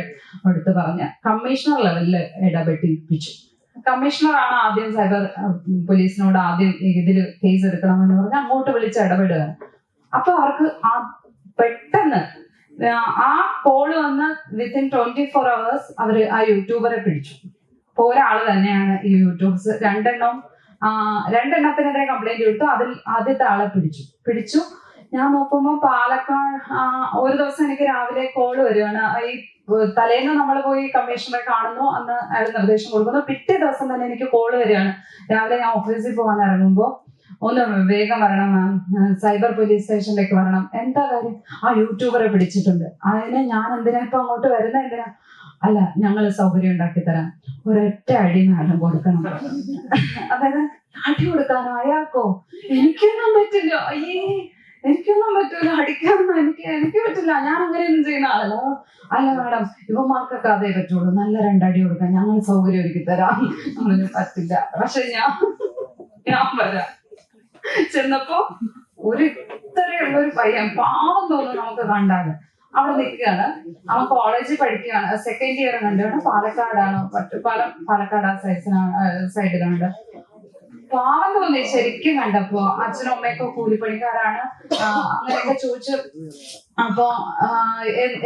അടുത്ത് പറഞ്ഞ് കമ്മീഷണർ ലെവലിൽ ഇടപെട്ടിപ്പിച്ചു. കമ്മീഷണറാണ് ആദ്യം സൈബർ പോലീസിനോട് ആദ്യം ഇതിൽ കേസ് എടുക്കണമെന്ന് പറഞ്ഞ് അങ്ങോട്ട് വിളിച്ച് ഇടപെടുക. അപ്പൊ അവർക്ക് പെട്ടെന്ന് ആ കോള് വന്ന് വിത്തിൻ 24 hours അവര് ആ യൂട്യൂബറെ പിടിച്ചു. അപ്പൊ ഒരാള് തന്നെയാണ് ഈ യൂട്യൂബ്സ് രണ്ടെണ്ണത്തിനെതിരെ കംപ്ലൈന്റ് കൊടുത്തു. അതിൽ ആദ്യത്തെ ആളെ പിടിച്ചു. ഞാൻ നോക്കുമ്പോൾ പാലക്കാട് ഒരു ദിവസം എനിക്ക് രാവിലെ കോള് വരുവാണ്. ഈ തലേന്ന് നമ്മൾ പോയി കമ്മീഷണറെ കാണുന്നു, അന്ന് അയാൾ നിർദ്ദേശം കൊടുക്കുന്നു. പിറ്റേ ദിവസം തന്നെ എനിക്ക് കോള് വരികയാണ്. രാവിലെ ഞാൻ ഓഫീസിൽ പോകാൻ ഇറങ്ങുമ്പോൾ, ഒന്ന് വേഗം വരണം മാം, സൈബർ പോലീസ് സ്റ്റേഷനിലേക്ക് വരണം. എന്താ കാര്യം? ആ യൂട്യൂബറെ പിടിച്ചിട്ടുണ്ട്. അതിനെ ഞാൻ എന്തിനാ ഇപ്പൊ അങ്ങോട്ട് വരുന്ന എന്തിനാ? അല്ല, ഞങ്ങൾ സൗകര്യം ഉണ്ടാക്കി തരാം, ഒരൊറ്റ അടി മാഡം കൊടുക്കണം. അതായത് അടി കൊടുക്കാനോ അയാൾക്കോ? എനിക്കൊന്നും പറ്റില്ല, എനിക്കൊന്നും പറ്റില്ല, അടിക്കാനൊന്നും എനിക്ക് പറ്റില്ല, ഞാൻ അങ്ങനെയൊന്നും ചെയ്യുന്ന ആളല്ല. അല്ല മാഡം, ഇവന്മാർക്കൊക്കെ അതേ പറ്റുള്ളൂ, നല്ല 2 അടി കൊടുക്കാൻ ഞങ്ങൾ സൗകര്യം ഒരുക്കി തരാം. നമ്മളൊന്നും പറ്റില്ല. പക്ഷെ ഞാൻ വരാം. ചെന്നപ്പോ ഇത്രയുള്ളൊരു പയ്യൻ, പാവം തോന്നുന്നു നമുക്ക് കണ്ടാല്, അവിടെ നിൽക്കുകയാണ്. അവൻ കോളേജിൽ പഠിക്കുകയാണ്, 2nd year കണ്ടാണ്. പാലക്കാടാണ്, പാലക്കാട് ആ സൈഡിലുണ്ട്. പാവം തോന്നി ശരിക്കും കണ്ടപ്പോ. അച്ഛനും അമ്മയൊക്കെ കൂലിപ്പണിക്കാരാണ്. അങ്ങനെയൊക്കെ ചോദിച്ചു. അപ്പൊ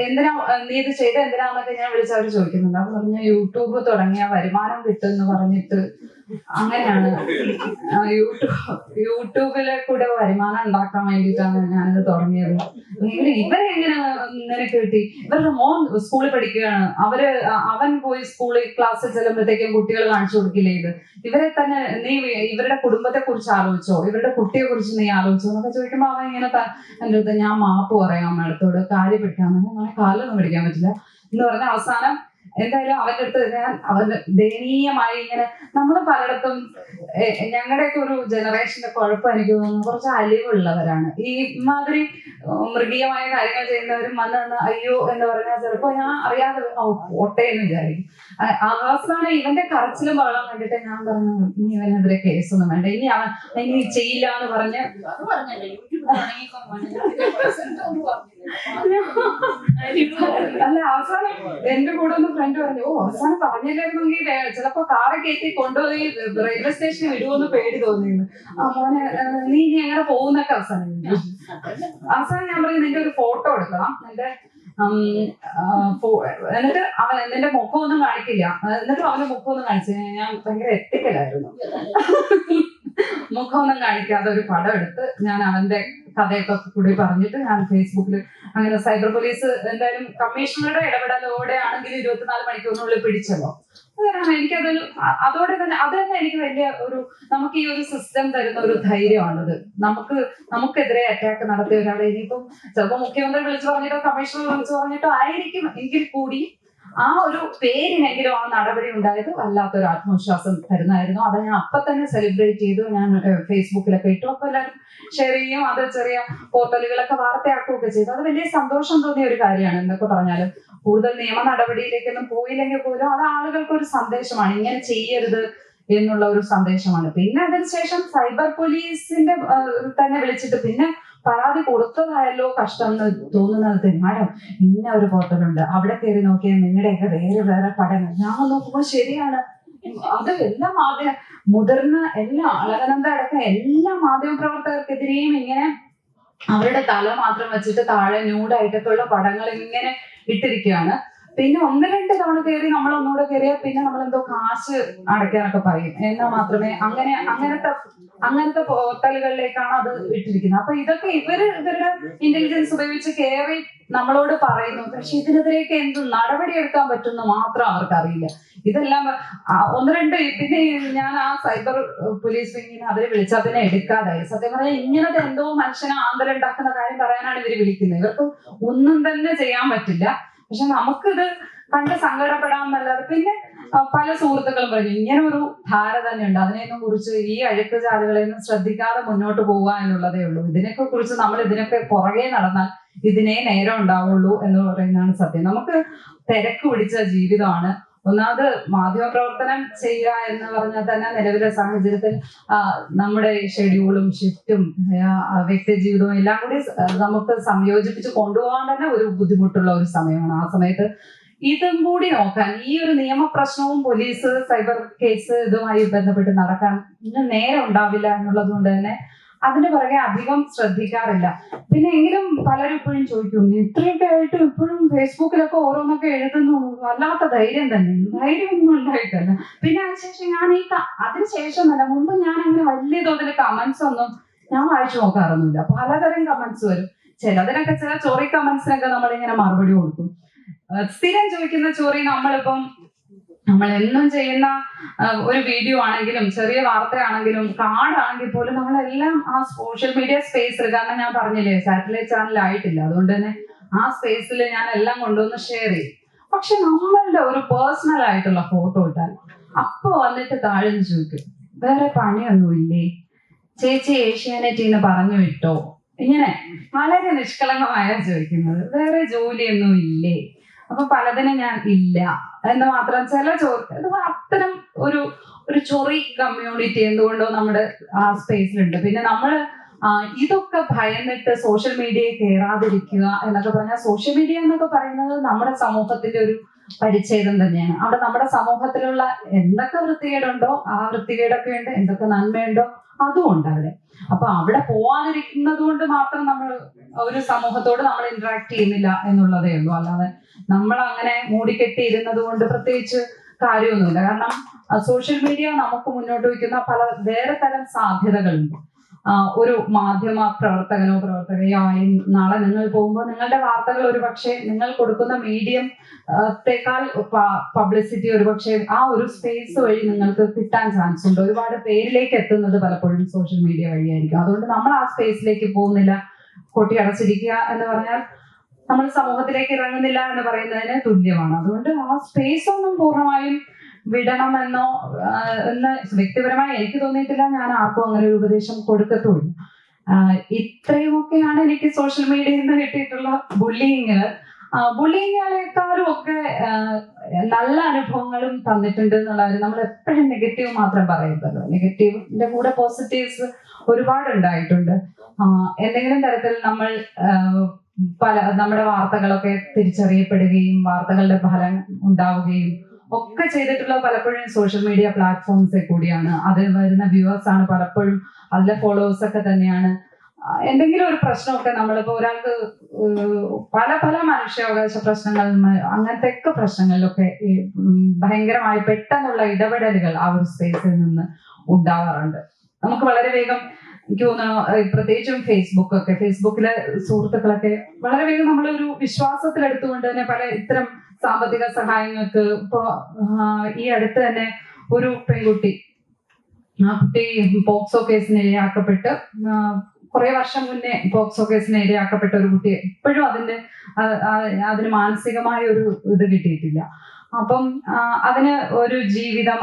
എന്തിനാ നീ ഇത് ചെയ്ത് എന്തിനാന്നൊക്കെ ഞാൻ വിളിച്ചവര് ചോദിക്കുന്നുണ്ട്. അപ്പൊ പറഞ്ഞ യൂട്യൂബ് തുടങ്ങിയ വരുമാനം കിട്ടുമെന്ന് പറഞ്ഞിട്ട്, അങ്ങനെയാണ് യൂട്യൂബിലെ കൂടെ വരുമാനം ഉണ്ടാക്കാൻ വേണ്ടിയിട്ടാണ് ഞാനിത് തുടങ്ങിയത്. ഇവരെങ്ങനെ നിനക്ക് കിട്ടി? ഇവരുടെ മോൻ സ്കൂളിൽ പഠിക്കുകയാണ്, അവൻ പോയി സ്കൂളിൽ ക്ലാസ്സിൽ ചെല്ലുമ്പോഴത്തേക്കും കുട്ടികൾ കാണിച്ചു കൊടുക്കില്ലേ ഇത്? ഇവരെ തന്നെ നീ ഇവരുടെ കുടുംബത്തെ കുറിച്ച് ആലോചിച്ചോ, ഇവരുടെ കുട്ടിയെ കുറിച്ച് നീ ആലോചിച്ചോ എന്നൊക്കെ ചോദിക്കുമ്പോ അവൻ ഇങ്ങനെ എൻ്റെ അടുത്ത്, ഞാൻ മാപ്പ് പറയാം മേഡത്തോട്, കാര്യം പിടിക്കാമെന്ന്. അങ്ങനെ കാലൊന്നും പിടിക്കാൻ പറ്റില്ല എന്ന് പറഞ്ഞ അവസാനം എന്തായാലും അവന്റെ അടുത്ത് അവന്റെ ദയനീയമായി ഇങ്ങനെ നമ്മൾ പലയിടത്തും ഞങ്ങളുടെയൊക്കെ ഒരു ജനറേഷന്റെ കുഴപ്പം എനിക്ക് തോന്നുന്നു കുറച്ച് അലിവുള്ളവരാണ്. ഈ മാതിരി മൃഗീയമായ കാര്യങ്ങൾ ചെയ്യുന്നവരും വന്ന് അയ്യോ എന്ന് പറഞ്ഞാൽ ചിലപ്പോ ഞാൻ അറിയാതെ പോട്ടെ എന്ന് വിചാരിക്കും. അവസാനം ഇവന്റെ കരച്ചിലും വെള്ളം കണ്ടിട്ട് ഞാൻ പറഞ്ഞു, ഇനി ഇവനെതിരെ കേസൊന്നും വേണ്ട, ഇനി ചെയ്യില്ല എന്ന് പറഞ്ഞ് അല്ല അവസാനം എന്റെ കൂടെ ഒന്ന് ഫ്രണ്ട് പറഞ്ഞു, ഓ അവസാനം പറഞ്ഞില്ലായിരുന്നെങ്കിൽ ചിലപ്പോ കാറ് കയറ്റി കൊണ്ടുപോയി റെയിൽവേ സ്റ്റേഷനിൽ വിടുമെന്ന് പേടി തോന്നിയിരുന്നു. ആ മോനെ നീ ഇനി എങ്ങനെ പോകുന്നൊക്കെ അവസാനം ഞാൻ പറയും നിന്റെ ഒരു ഫോട്ടോ എടുക്കണം, നിന്റെ എന്നിട്ട് അവൻ നിന്റെ മുഖം ഒന്നും കാണിക്കില്ല, എന്നിട്ടും അവന്റെ മുഖം ഒന്നും കാണിച്ചു. ഞാൻ ഭയങ്കര എത്തിക്കലായിരുന്നു. മുഖമൊന്നും കാണിക്കാതെ ഒരു പടം എടുത്ത് ഞാൻ അവന്റെ കഥയൊക്കെ കൂടി പറഞ്ഞിട്ട് ഞാൻ ഫേസ്ബുക്കിൽ അങ്ങനെ സൈബർ പോലീസ് എന്തായാലും കമ്മീഷണറുടെ ഇടപെടലോടെ ആണെങ്കിൽ 24 മണിക്കൂറിനുള്ളിൽ പിടിച്ചല്ലോ. കാരണം എനിക്കതൊരു അതോടെ തന്നെ അത് തന്നെ എനിക്ക് വലിയ ഒരു നമുക്ക് ഈ ഒരു സിസ്റ്റം തരുന്ന ഒരു ധൈര്യമാണത്. നമുക്കെതിരെ അറ്റാക്ക് നടത്തിയ ഒരാളെ ഇനിയിപ്പം ചിലപ്പോൾ മുഖ്യമന്ത്രി വിളിച്ചു പറഞ്ഞിട്ടോ കമ്മീഷണർ വിളിച്ചു പറഞ്ഞിട്ടോ ആയിരിക്കും എങ്കിൽ കൂടി ആ ഒരു പേരിനെങ്കിലും ആ നടപടി ഉണ്ടായത് വല്ലാത്തൊരു ആത്മവിശ്വാസം തരുന്നതായിരുന്നു. അത് ഞാൻ അപ്പൊ തന്നെ സെലിബ്രേറ്റ് ചെയ്തു. ഞാൻ ഫേസ്ബുക്കിലൊക്കെ ഇട്ടു. അപ്പൊ എല്ലാവരും ഷെയർ ചെയ്യും, അത് ചെറിയ പോർട്ടലുകളൊക്കെ വാർത്തയാക്കുകയൊക്കെ ചെയ്തു. അത് വലിയ സന്തോഷം തോന്നിയ ഒരു കാര്യമാണ്. എന്തൊക്കെ പറഞ്ഞാലും കൂടുതൽ നിയമ നടപടിയിലേക്കൊന്നും പോയില്ലെങ്കിൽ പോലും അത് ആളുകൾക്ക് ഒരു സന്ദേശമാണ്, ഇങ്ങനെ ചെയ്യരുത് എന്നുള്ള ഒരു സന്ദേശമാണ്. പിന്നെ അതിനുശേഷം സൈബർ പോലീസിന്റെ തന്നെ വിളിച്ചിട്ട് പിന്നെ പരാതി കൊടുത്തതായല്ലോ കഷ്ടം എന്ന് തോന്നുന്നത്. മാഡം ഇന്ന ഒരു പോർട്ടലുണ്ട്, അവിടെ കയറി നോക്കിയാൽ നിങ്ങളുടെയൊക്കെ വേറെ പഠനം. ഞാൻ നോക്കുമ്പോൾ ശരിയാണ്. അത് എല്ലാ മുതിർന്ന എല്ലാ അളകനന്ദ അടക്കം എല്ലാ മാധ്യമ പ്രവർത്തകർക്കെതിരെയും ഇങ്ങനെ അവരുടെ തല മാത്രം വെച്ചിട്ട് താഴെ ന്യൂഡായിട്ടൊക്കെ ഉള്ള പടങ്ങൾ ഇങ്ങനെ ഇട്ടിരിക്കുകയാണ്. പിന്നെ 1-2 തവണ കയറി നമ്മൾ ഒന്നുകൂടെ കയറിയാൽ പിന്നെ നമ്മൾ എന്തോ കാശ് അടയ്ക്കാനൊക്കെ പറയും. എന്നാൽ മാത്രമേ അങ്ങനത്തെ പോർട്ടലുകളിലേക്കാണ് അത് ഇട്ടിരിക്കുന്നത്. അപ്പൊ ഇതൊക്കെ ഇവരുടെ ഇന്റലിജൻസ് ഉപയോഗിച്ച് കയറി നമ്മളോട് പറയുന്നു. പക്ഷെ ഇതിനെതിരെയൊക്കെ എന്ത് നടപടി എടുക്കാൻ പറ്റുമെന്ന് മാത്രം അവർക്കറിയില്ല. ഇതെല്ലാം 1-2 പിന്നെ ഞാൻ ആ സൈബർ പോലീസ് വിങ്ങിന് അവരെ വിളിച്ചാൽ പിന്നെ എടുക്കാതായി. സത്യം പറഞ്ഞാൽ ഇങ്ങനത്തെ എന്തോ മനുഷ്യനെ ആന്തലുണ്ടാക്കുന്ന കാര്യം പറയാനാണ് ഇവര് വിളിക്കുന്നത്. ഇവർക്ക് ഒന്നും തന്നെ ചെയ്യാൻ പറ്റില്ല. പക്ഷെ നമുക്കിത് കണ്ട് സങ്കടപ്പെടാമെന്നല്ലാതെ പിന്നെ പല സുഹൃത്തുക്കളും പറഞ്ഞു ഇങ്ങനെ ഒരു ധാര തന്നെയുണ്ട്, അതിനെയൊന്നും കുറിച്ച് ഈ അഴുക്ക് ചാലുകളെയൊന്നും ശ്രദ്ധിക്കാതെ മുന്നോട്ട് പോവുക എന്നുള്ളതേ ഉള്ളൂ. ഇതിനൊക്കെ കുറിച്ച് നമ്മൾ ഇതിനൊക്കെ പുറകെ നടന്നാൽ ഇതിനേ നേരം ഉണ്ടാവുള്ളൂ എന്ന് പറയുന്നതാണ് സത്യം. നമുക്ക് തിരക്ക് പിടിച്ച ജീവിതമാണ്. ഒന്നാമത് മാധ്യമപ്രവർത്തനം ചെയ്യുക എന്ന് പറഞ്ഞാൽ തന്നെ നിലവിലെ സാഹചര്യത്തിൽ നമ്മുടെ ഷെഡ്യൂളും ഷിഫ്റ്റും വ്യക്തി ജീവിതവും എല്ലാം കൂടി നമുക്ക് സംയോജിപ്പിച്ച് കൊണ്ടുപോകാൻ തന്നെ ഒരു ബുദ്ധിമുട്ടുള്ള ഒരു സമയമാണ്. ആ സമയത്ത് ഇതും കൂടി നോക്കാൻ ഈ ഒരു നിയമപ്രശ്നവും പോലീസ് സൈബർ കേസ് ഇതുമായി ബന്ധപ്പെട്ട് നടക്കാൻ ഇന്ന് നേരം ഉണ്ടാവില്ല എന്നുള്ളത് കൊണ്ട് തന്നെ അതിന് പുറകെ അധികം ശ്രദ്ധിക്കാറില്ല. പിന്നെ എങ്കിലും പലരും ഇപ്പോഴും ചോദിക്കും ഇത്രയൊക്കെ ആയിട്ട് ഇപ്പോഴും ഫേസ്ബുക്കിലൊക്കെ ഓരോന്നൊക്കെ എഴുതുന്നു, വല്ലാത്ത ധൈര്യം തന്നെ. ധൈര്യമൊന്നും ഉണ്ടായിട്ടല്ല. പിന്നെ അതിനുശേഷം അല്ല, മുമ്പ് ഞാൻ അങ്ങനെ വലിയ തോതിൽ കമന്റ്സ് ഒന്നും ഞാൻ വായിച്ചു നോക്കാറൊന്നുമില്ല. പലതരം കമന്റ്സ് വരും. ചിലതിനൊക്കെ ചില ചോറി കമന്റ്സിനൊക്കെ നമ്മളിങ്ങനെ മറുപടി കൊടുക്കും. സ്ഥിരം ചോദിക്കുന്ന ചോറി നമ്മൾ എന്നും ചെയ്യുന്ന ഒരു വീഡിയോ ആണെങ്കിലും ചെറിയ വാർത്തയാണെങ്കിലും കാർഡാണെങ്കിൽ പോലും നമ്മളെല്ലാം ആ സോഷ്യൽ മീഡിയ സ്പേസിൽ, കാരണം ഞാൻ പറഞ്ഞില്ലേ സാറ്റലൈറ്റ് ചാനൽ ആയിട്ടില്ല, അതുകൊണ്ട് തന്നെ ആ സ്പേസിൽ ഞാൻ എല്ലാം കൊണ്ടുവന്ന് ഷെയർ ചെയ്യും. പക്ഷെ നമ്മളുടെ ഒരു പേഴ്സണൽ ആയിട്ടുള്ള ഫോട്ടോ ഇട്ടാൽ അപ്പൊ വന്നിട്ട് താഴെ ചോദിക്കും വേറെ പണിയൊന്നുമില്ലേ ചേച്ചി, ഏഷ്യാനെറ്റിന്ന് പറഞ്ഞു വിട്ടോ, ഇങ്ങനെ വളരെ നിഷ്കളങ്കമായ ചോദിക്കുന്നത്. വേറെ ജോലിയൊന്നും ഇല്ലേ? അപ്പൊ പലതിനും ഞാൻ ഇല്ല എന്ന് മാത്രം ചില അത്തരം ഒരു ചൊറി കമ്മ്യൂണിറ്റി എന്തുകൊണ്ടോ നമ്മുടെ ആ സ്പേസിലുണ്ട്. പിന്നെ നമ്മള് ഇതൊക്കെ ഭയന്നിട്ട് സോഷ്യൽ മീഡിയയിൽ കയറാതിരിക്കുക എന്നൊക്കെ പറഞ്ഞാൽ, സോഷ്യൽ മീഡിയ എന്നൊക്കെ പറയുന്നത് നമ്മുടെ സമൂഹത്തിന്റെ ഒരു പരിച്ഛേദം തന്നെയാണ്. അവിടെ നമ്മുടെ സമൂഹത്തിലുള്ള എന്തൊക്കെ വൃത്തികേടുണ്ടോ ആ വൃത്തികേടൊക്കെ ഉണ്ട്, എന്തൊക്കെ നന്മയുണ്ടോ അതും ഉണ്ട് അവിടെ. അപ്പൊ അവിടെ പോവാതിരിക്കുന്നത് കൊണ്ട് മാത്രം നമ്മൾ ഒരു സമൂഹത്തോട് നമ്മൾ ഇന്ററാക്ട് ചെയ്യുന്നില്ല എന്നുള്ളതേ ഉള്ളൂ. അല്ലാതെ നമ്മൾ അങ്ങനെ മൂടിക്കെട്ടി ഇരുന്നത് കൊണ്ട് പ്രത്യേകിച്ച് കാര്യമൊന്നുമില്ല. കാരണം സോഷ്യൽ മീഡിയ നമുക്ക് മുന്നോട്ട് വയ്ക്കുന്ന വേറെ തരം സാധ്യതകളുണ്ട്. ഒരു മാധ്യമ പ്രവർത്തകനോ പ്രവർത്തകയോ ആയി നാളെ നിങ്ങൾ പോകുമ്പോൾ നിങ്ങളുടെ വാർത്തകൾ ഒരുപക്ഷെ നിങ്ങൾ കൊടുക്കുന്ന മീഡിയത്തെക്കാൾ പബ്ലിസിറ്റി ഒരുപക്ഷെ ആ ഒരു സ്പേസ് വഴി നിങ്ങൾക്ക് കിട്ടാൻ ചാൻസ് ഉണ്ട്. ഒരുപാട് പേരിലേക്ക് എത്തുന്നത് പലപ്പോഴും സോഷ്യൽ മീഡിയ വഴിയായിരിക്കും. അതുകൊണ്ട് നമ്മൾ ആ സ്പേസിലേക്ക് പോകുന്നില്ല, കൊട്ടി അടച്ചിരിക്കുക എന്ന് പറഞ്ഞാൽ നമ്മൾ സമൂഹത്തിലേക്ക് ഇറങ്ങുന്നില്ല എന്ന് പറയുന്നതിന് തുല്യമാണ്. അതുകൊണ്ട് ആ സ്പേസ് ഒന്നും പൂർണ്ണമായും വിടണമെന്നോ എന്ന് വ്യക്തിപരമായി എനിക്ക് തോന്നിയിട്ടില്ല. ഞാൻ ആർക്കും അങ്ങനെ ഒരു ഉപദേശം കൊടുക്കത്തുമില്ല. ഇത്രയുമൊക്കെയാണ് എനിക്ക് സോഷ്യൽ മീഡിയയിൽ നിന്ന് കിട്ടിയിട്ടുള്ള ബുള്ളിങ്ങുകളെക്കാളും ഒക്കെ നല്ല അനുഭവങ്ങളും തന്നിട്ടുണ്ട് എന്നുള്ളത്. നമ്മൾ എപ്പോഴും നെഗറ്റീവ് മാത്രം പറയുന്നല്ലോ, നെഗറ്റീവിന്റെ കൂടെ പോസിറ്റീവ്സ് ഒരുപാട് ഉണ്ടായിട്ടുണ്ട്. എന്തെങ്കിലും തരത്തിൽ നമ്മൾ നമ്മുടെ വാർത്തകളൊക്കെ തിരിച്ചറിയപ്പെടുകയും വാർത്തകളുടെ ഫലം ഉണ്ടാവുകയും ഒക്കെ ചെയ്തിട്ടുള്ള പലപ്പോഴും സോഷ്യൽ മീഡിയ പ്ലാറ്റ്ഫോംസിൽ കൂടിയാണ്. അതിൽ വരുന്ന വ്യൂവേഴ്സ് ആണ് പലപ്പോഴും, അതിലെ ഫോളോവേഴ്സ് ഒക്കെ തന്നെയാണ്. എന്തെങ്കിലും ഒരു പ്രശ്നമൊക്കെ നമ്മളിപ്പോ ഒരാൾക്ക് പല പല മനുഷ്യാവകാശ പ്രശ്നങ്ങൾ, അങ്ങനത്തെ ഒക്കെ പ്രശ്നങ്ങളിലൊക്കെ ഭയങ്കരമായി പെട്ടെന്നുള്ള ഇടപെടലുകൾ ആ ഒരു സ്പേസിൽ നിന്ന് ഉണ്ടാവാറുണ്ട്. നമുക്ക് വളരെ വേഗം, എനിക്ക് തോന്നുന്നു പ്രത്യേകിച്ചും ഫേസ്ബുക്കിലെ സുഹൃത്തുക്കളൊക്കെ വളരെ വേഗം നമ്മളൊരു വിശ്വാസത്തിലെടുത്തുകൊണ്ട് തന്നെ പല ഇത്തരം സാമ്പത്തിക സഹായങ്ങൾക്ക്, ഇപ്പൊ ഈ അടുത്ത് തന്നെ ഒരു പെൺകുട്ടി, ആ കുട്ടി പോക്സോ കേസിന് ഇരയാക്കപ്പെട്ട്, കുറെ വർഷം മുന്നേ പോക്സോ കേസിന് ഇരയാക്കപ്പെട്ട ഒരു കുട്ടി, ഇപ്പോഴും അതിന് മാനസികമായ ഒരു ഇത് കിട്ടിയിട്ടില്ല. അപ്പം അതിന് ഒരു ജീവിതം,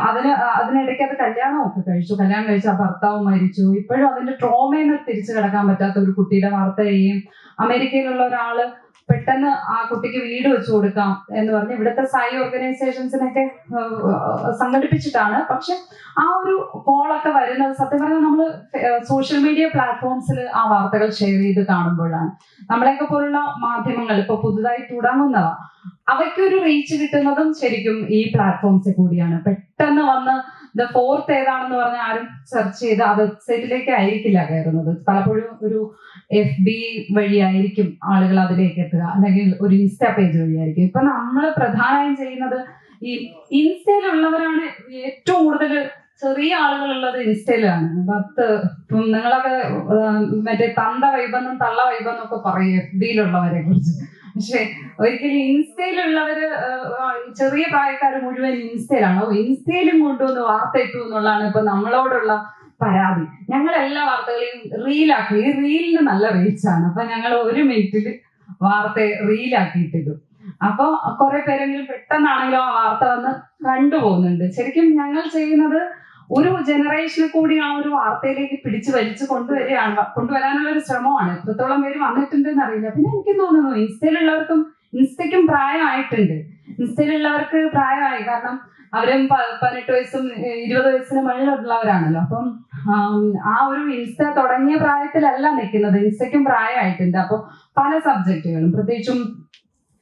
അതിനിടയ്ക്ക് അത് കല്യാണം കഴിച്ച് ആ ഭർത്താവ് മരിച്ചു. ഇപ്പോഴും അതിന്റെ ട്രോമയിൽ നിന്ന് തിരിച്ചു കിടക്കാൻ പറ്റാത്ത ഒരു കുട്ടിയുടെ വാർത്തയെയും, അമേരിക്കയിലുള്ള ഒരാള് പെട്ടെന്ന് ആ കുട്ടിക്ക് വീട് വെച്ചു കൊടുക്കാം എന്ന് പറഞ്ഞ് ഇവിടുത്തെ സായി ഓർഗനൈസേഷൻസിനൊക്കെ സംഘടിപ്പിച്ചിട്ടാണ്. പക്ഷെ ആ ഒരു കോളൊക്കെ വരുന്നത് സത്യം പറഞ്ഞാൽ നമ്മൾ സോഷ്യൽ മീഡിയ പ്ലാറ്റ്ഫോംസിൽ ആ വാർത്തകൾ ഷെയർ ചെയ്ത് കാണുമ്പോഴാണ്. നമ്മളെയൊക്കെ പോലുള്ള മാധ്യമങ്ങൾ ഇപ്പൊ പുതുതായി തുടങ്ങുന്നവ, അവയ്ക്കൊരു റീച്ച് കിട്ടുന്നതും ശരിക്കും ഈ പ്ലാറ്റ്ഫോംസിൽ കൂടിയാണ്. പെട്ടെന്ന് വന്ന് ദ ഫോർത്ത് ഏതാണെന്ന് പറഞ്ഞ ആരും സെർച്ച് ചെയ്ത് ആ വെബ്സൈറ്റിലേക്ക് ആയിരിക്കില്ല കയറുന്നത്. പലപ്പോഴും ഒരു FB വഴിയായിരിക്കും ആളുകൾ അതിലേക്ക് എത്തുക, അല്ലെങ്കിൽ ഒരു ഇൻസ്റ്റാ പേജ് വഴിയായിരിക്കും. ഇപ്പൊ നമ്മൾ പ്രധാനമായും ചെയ്യുന്നത്, ഈ ഇൻസ്റ്റയിലുള്ളവരാണ് ഏറ്റവും കൂടുതൽ, ചെറിയ ആളുകളുള്ളത് ഇൻസ്റ്റയിലാണ്. നിങ്ങളൊക്കെ മറ്റേ തന്ത വൈബെന്നും തള്ള വൈബെന്നും ഒക്കെ പറയും FB-യിലുള്ളവരെ കുറിച്ച്. പക്ഷെ ഒരിക്കലും ഇൻസ്റ്റയിലുള്ളവര്, ചെറിയ പ്രായക്കാർ മുഴുവൻ ഇൻസ്റ്റയിലാണ്. ഇൻസ്റ്റയിലും കൊണ്ടുവന്ന് വാർത്ത ഇട്ടു എന്നുള്ളതാണ് ഇപ്പൊ നമ്മളോടുള്ള പരാതി. ഞങ്ങൾ എല്ലാ വാർത്തകളെയും റീലാക്കി, ഈ റീലിന് നല്ല റീച്ചാണ്. അപ്പൊ ഞങ്ങൾ 1 മിനിറ്റിൽ വാർത്ത റീലാക്കിയിട്ടിടും. അപ്പൊ കുറെ പേരെങ്കിലും പെട്ടെന്നാണെങ്കിലും ആ വാർത്ത വന്ന് കണ്ടുപോകുന്നുണ്ട്. ശരിക്കും ഞങ്ങൾ ചെയ്യുന്നത് ഒരു ജനറേഷനെ കൂടി ആ ഒരു വാർത്തയിലേക്ക് പിടിച്ചു വലിച്ചു കൊണ്ടുവരാനുള്ള ഒരു ശ്രമമാണ്. എത്രത്തോളം പേര് വന്നിട്ടുണ്ടെന്ന് അറിയില്ല. പിന്നെ എനിക്ക് തോന്നുന്നു ഇൻസ്റ്റയ്ക്കും പ്രായമായിട്ടുണ്ട്. ഇൻസ്റ്റയിലുള്ളവർക്ക് പ്രായമായി, കാരണം അവരും 18 വയസ്സും 20 വയസ്സിന് മുകളിലുള്ളവരാണല്ലോ. അപ്പം ആ ഒരു ഇൻസ്റ്റ തുടങ്ങിയ പ്രായത്തിലല്ല നിൽക്കുന്നത്, ഇൻസ്റ്റയ്ക്കും പ്രായമായിട്ടുണ്ട്. അപ്പൊ പല സബ്ജക്റ്റുകളും, പ്രത്യേകിച്ചും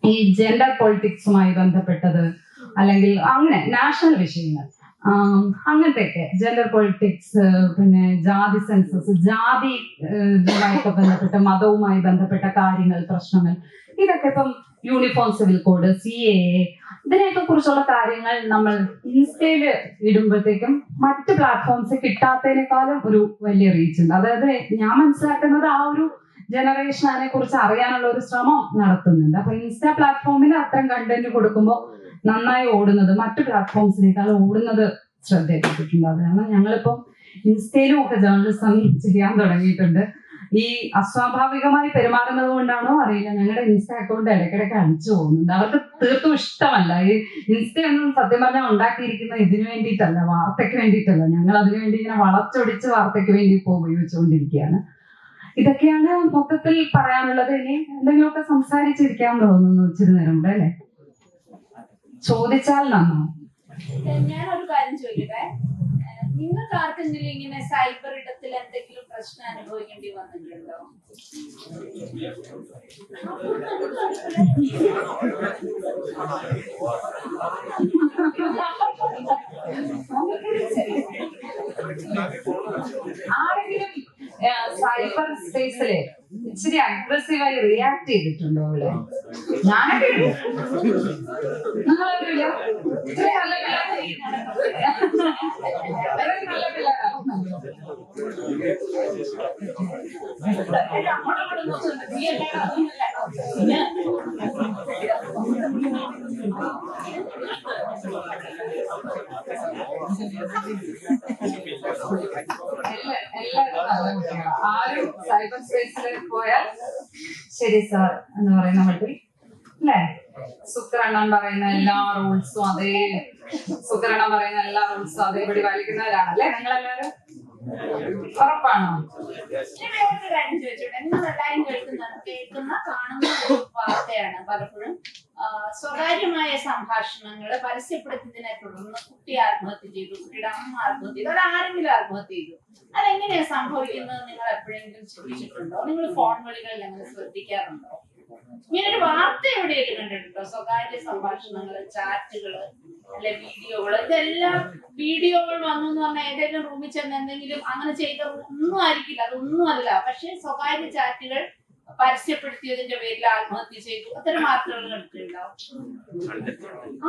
ഈ ജെൻഡർ പൊളിറ്റിക്സുമായി ബന്ധപ്പെട്ടത്, അല്ലെങ്കിൽ അങ്ങനെ നാഷണൽ വിഷയങ്ങൾ, അങ്ങനത്തെയൊക്കെ ജെൻഡർ പൊളിറ്റിക്സ്, പിന്നെ ജാതി സെൻസസ്, ജാതിയുമായിട്ട് ബന്ധപ്പെട്ട, മതവുമായി ബന്ധപ്പെട്ട കാര്യങ്ങൾ, പ്രശ്നങ്ങൾ, ഇതൊക്കെ ഇപ്പം യൂണിഫോം സിവിൽ കോഡ്, CAA, ഇതിനെയൊക്കെ കുറിച്ചുള്ള കാര്യങ്ങൾ നമ്മൾ ഇൻസ്റ്റയിൽ ഇടുമ്പോഴത്തേക്കും മറ്റ് പ്ലാറ്റ്ഫോംസ് കിട്ടാത്തതിനേക്കാളും ഒരു വലിയ റീച്ച് ഉണ്ട്. അതായത് ഞാൻ മനസ്സിലാക്കുന്നത് ആ ഒരു ജനറേഷൻ അതിനെ കുറിച്ച് അറിയാനുള്ള ഒരു ശ്രമം നടത്തുന്നുണ്ട്. അപ്പൊ ഇൻസ്റ്റാ പ്ലാറ്റ്ഫോമിൽ അത്തരം കണ്ടന്റ് കൊടുക്കുമ്പോൾ നന്നായി ഓടുന്നത് മറ്റു പ്ലാറ്റ്ഫോംസിനേക്കാൾ ഓടുന്നത് ശ്രദ്ധയിൽപ്പെട്ടിട്ടുണ്ട്. അതാണ് ഞങ്ങളിപ്പം ഇൻസ്റ്റയിലും ഒക്കെ ജേർണലിസം ചെയ്യാൻ തുടങ്ങിയിട്ടുണ്ട്. ഈ അസ്വാഭാവികമായി പെരുമാറുന്നത് കൊണ്ടാണോ അറിയില്ല, ഞങ്ങളുടെ ഇൻസ്റ്റ അക്കൗണ്ട് ഇടയ്ക്കിടയ്ക്ക് അടിച്ചു പോകുന്നുണ്ട്. അവർക്ക് തീർത്തും ഇഷ്ടമല്ല. ഈ ഇൻസ്റ്റയൊന്നും സത്യം പറഞ്ഞാൽ ഉണ്ടാക്കിയിരിക്കുന്നത് ഇതിനു വേണ്ടിയിട്ടല്ല, വാർത്തയ്ക്ക് വേണ്ടിയിട്ടല്ല. ഞങ്ങൾ അതിനു വേണ്ടി ഇങ്ങനെ വളച്ചൊടിച്ച് വാർത്തയ്ക്ക് വേണ്ടി ഇപ്പോൾ ഉപയോഗിച്ചുകൊണ്ടിരിക്കുകയാണ്. ഇതൊക്കെയാണ് മൊത്തത്തിൽ പറയാനുള്ളത്. ഇനി എന്തെങ്കിലുമൊക്കെ സംസാരിച്ചിരിക്കാമെന്ന് തോന്നുന്നു ഇച്ചിരി നേരം കൂടെ, അല്ലെ? ചോദിച്ചാൽ നന്നാവും. ഞാനൊരു കാര്യം ചോദിക്കട്ടെ, നിങ്ങൾക്ക് ആർക്കെങ്കിലും ഇങ്ങനെ സൈബർ ഇടത്തിൽ എന്തെങ്കിലും പ്രശ്നം അനുഭവിക്കേണ്ടി വന്നിട്ടുണ്ടോ? ആരെങ്കിലും സൈബർ സ്പേസില് ഇച്ചിരി അഗ്രസീവായി റിയാക്ട് ചെയ്തിട്ടുണ്ടോ അവിടെ? ഞാനൊക്കെ നിങ്ങളറിയില്ല, ഇച്ചിരി നല്ല ആരും സൈബർ സ്പേസിൽ പോയാൽ ശരി സാർ എന്ന് പറയുന്ന മട്ടിൽ, അല്ലേ? സുക്കറണ്ണൻ പറയുന്ന എല്ലാ റൂൾസും അതേപടി പാലിക്കുന്നവരാണല്ലേ നിങ്ങളെല്ലാവരും? ഉറപ്പാണോ? ഇനി വേറൊരു കാര്യം ചോദിച്ചോട്ടെ, നിങ്ങൾ എല്ലാവരും കേൾക്കുന്ന കാണുന്ന ഒരു വാർത്തയാണ് പലപ്പോഴും സ്വകാര്യമായ സംഭാഷണങ്ങൾ പരസ്യപ്പെടുത്തിയതിനെ തുടർന്ന് കുട്ടി ആത്മഹത്യ ചെയ്തു, കുട്ടിയുടെ അമ്മ ആത്മഹത്യ ചെയ്തു, അത് ആരെങ്കിലും ആത്മഹത്യ ചെയ്തു. അതെങ്ങനെയാ സംഭവിക്കുന്നത് നിങ്ങൾ എപ്പോഴെങ്കിലും ചിന്തിച്ചിട്ടുണ്ടോ? നിങ്ങൾ ഫോൺ വിളികളിൽ അങ്ങനെ ശ്രദ്ധിക്കാറുണ്ടോ? ഇങ്ങനൊരു വാർത്ത എവിടെയെങ്കിലും കണ്ടിട്ടുണ്ടോ? സ്വകാര്യ സംഭാഷണങ്ങള്, ചാറ്റുകള്, അല്ലെ വീഡിയോകള്, ഇതെല്ലാം വീഡിയോകൾ വന്നു എന്ന് പറഞ്ഞാൽ ഏതെങ്കിലും റൂമിൽ ചെന്ന് എന്തെങ്കിലും അങ്ങനെ ചെയ്ത ഒന്നും ആയിരിക്കില്ല, അതൊന്നും അല്ല. പക്ഷെ സ്വകാര്യ ചാറ്റുകൾ പരസ്യപ്പെടുത്തിയതിന്റെ പേരിൽ ആത്മഹത്യ ചെയ്തു, അത്തരം വാർത്തകൾ കണ്ടിട്ടുണ്ടാവും.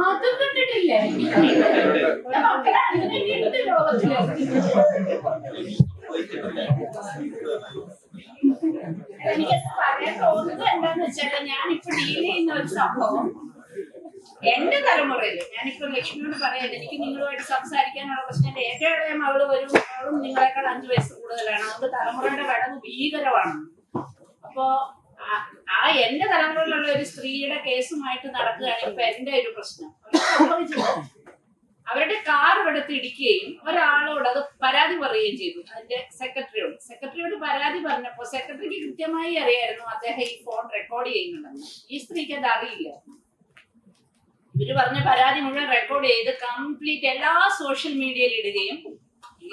അതും കണ്ടിട്ടില്ലേ? അങ്ങനെയുണ്ട് ലോകത്തില്. എനിക്ക് പറയാൻ തോന്നുന്നത് എന്താന്ന് വെച്ചാല്, ഞാനിപ്പോ ഡീൽ ചെയ്യുന്ന ഒരു സംഭവം എന്റെ തലമുറയില്, ഞാനിപ്പോ ലക്ഷ്മിയോട് പറയല്ലേ, എനിക്ക് നിങ്ങളുമായിട്ട് സംസാരിക്കാനുള്ള പ്രശ്നം ഏറ്റവും ഇളയ മകള് ഒരു മകളും നിങ്ങളെക്കാൾ 5 വയസ്സ് കൂടുതലാണ്. അതുകൊണ്ട് തലമുറയുടെ വിടവ് ഭീകരമാണ്. അപ്പോ ആ എന്റെ തലമുറയിലുള്ള ഒരു സ്ത്രീയുടെ കേസുമായിട്ട് നടക്കുകയാണ് ഇപ്പൊ എന്റെ ഒരു പ്രശ്നം. അവരുടെ കാർ എടുത്ത് ഇടിക്കുകയും ഒരാളോട് അത് പരാതി പറയുകയും ചെയ്തു. അതിന്റെ സെക്രട്ടറിയോട് പരാതി പറഞ്ഞപ്പോ സെക്രട്ടറിക്ക് കൃത്യമായി അറിയായിരുന്നു അദ്ദേഹം ഈ ഫോൺ റെക്കോർഡ് ചെയ്യുന്നുണ്ടെന്ന്. ഈ സ്ത്രീക്ക് അത് അറിയില്ല. ഇവര് പറഞ്ഞ പരാതി മുഴുവൻ റെക്കോർഡ് ചെയ്ത് കംപ്ലീറ്റ് എല്ലാ സോഷ്യൽ മീഡിയയിൽ ഇടുകയും,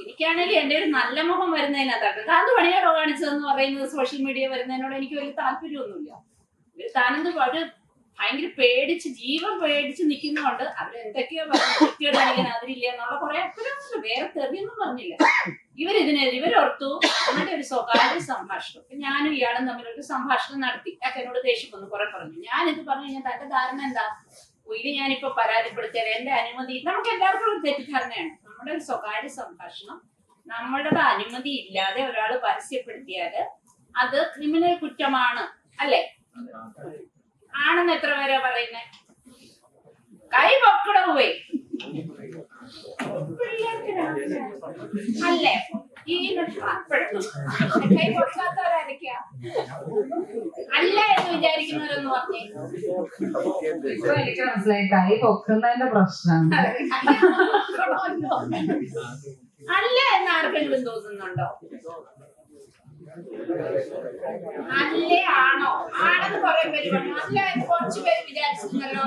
എനിക്കാണെങ്കിൽ എന്റെ ഒരു നല്ല മുഖം വരുന്നതിനകത്താണ് താന്ത് പണിയാടോ കാണിച്ചതെന്ന് പറയുന്നത് സോഷ്യൽ മീഡിയ വരുന്നതിനോട് എനിക്ക് വലിയ താല്പര്യമൊന്നുമില്ല. ഇവര് താനെന്ത് ഒരു ഭയങ്കര പേടിച്ച് ജീവൻ പേടിച്ച് നിൽക്കുന്നതുകൊണ്ട് അവരെന്തൊക്കെയോ പറഞ്ഞു അതിരില്ല എന്നുള്ള കുറെ അപ്പുറമൊന്നുമില്ല, വേറെ തെറിയൊന്നും പറഞ്ഞില്ല. ഇവരോർത്തു നമ്മുടെ ഒരു സ്വകാര്യ സംഭാഷണം. ഞാനും ഇയാളും തമ്മിലൊരു സംഭാഷണം നടത്തി. എന്നോട് ദേഷ്യം വന്നു, കുറെ പറഞ്ഞു. ഞാനിത് പറഞ്ഞു കഴിഞ്ഞാൽ തന്റെ ധാരണ എന്താ, ഇത് ഞാനിപ്പോ പരാതിപ്പെടുത്തിയാൽ എന്റെ അനുമതി, നമുക്ക് എല്ലാവർക്കും ഒരു തെറ്റിദ്ധാരണയാണ്. നമ്മുടെ ഒരു സ്വകാര്യ സംഭാഷണം നമ്മളുടെ അനുമതി ഇല്ലാതെ ഒരാൾ പരസ്യപ്പെടുത്തിയാല് അത് ക്രിമിനൽ കുറ്റമാണ്, അല്ലേ? ആണെന്ന് എത്ര പേരാ പറയുന്നേ? കൈ പൊക്കടവേ അല്ലേ? ഈ കൈ പൊക്കാത്തവരായിരിക്കാ അല്ല എന്ന് വിചാരിക്കുന്നവരൊന്നും പറഞ്ഞേ. ഇപ്പൊ എനിക്ക് മനസ്സിലായി, കൈ പൊക്കുന്നതിന്റെ പ്രശ്നം അല്ല എന്ന് ആർക്കെങ്കിലും തോന്നുന്നുണ്ടോ? അല്ലേ ആണോ? ആണെന്ന് കുറെ പേര് പറഞ്ഞു. അല്ല എന്ന് കുറച്ചു പേര് വിചാരിച്ചിരുന്നല്ലോ.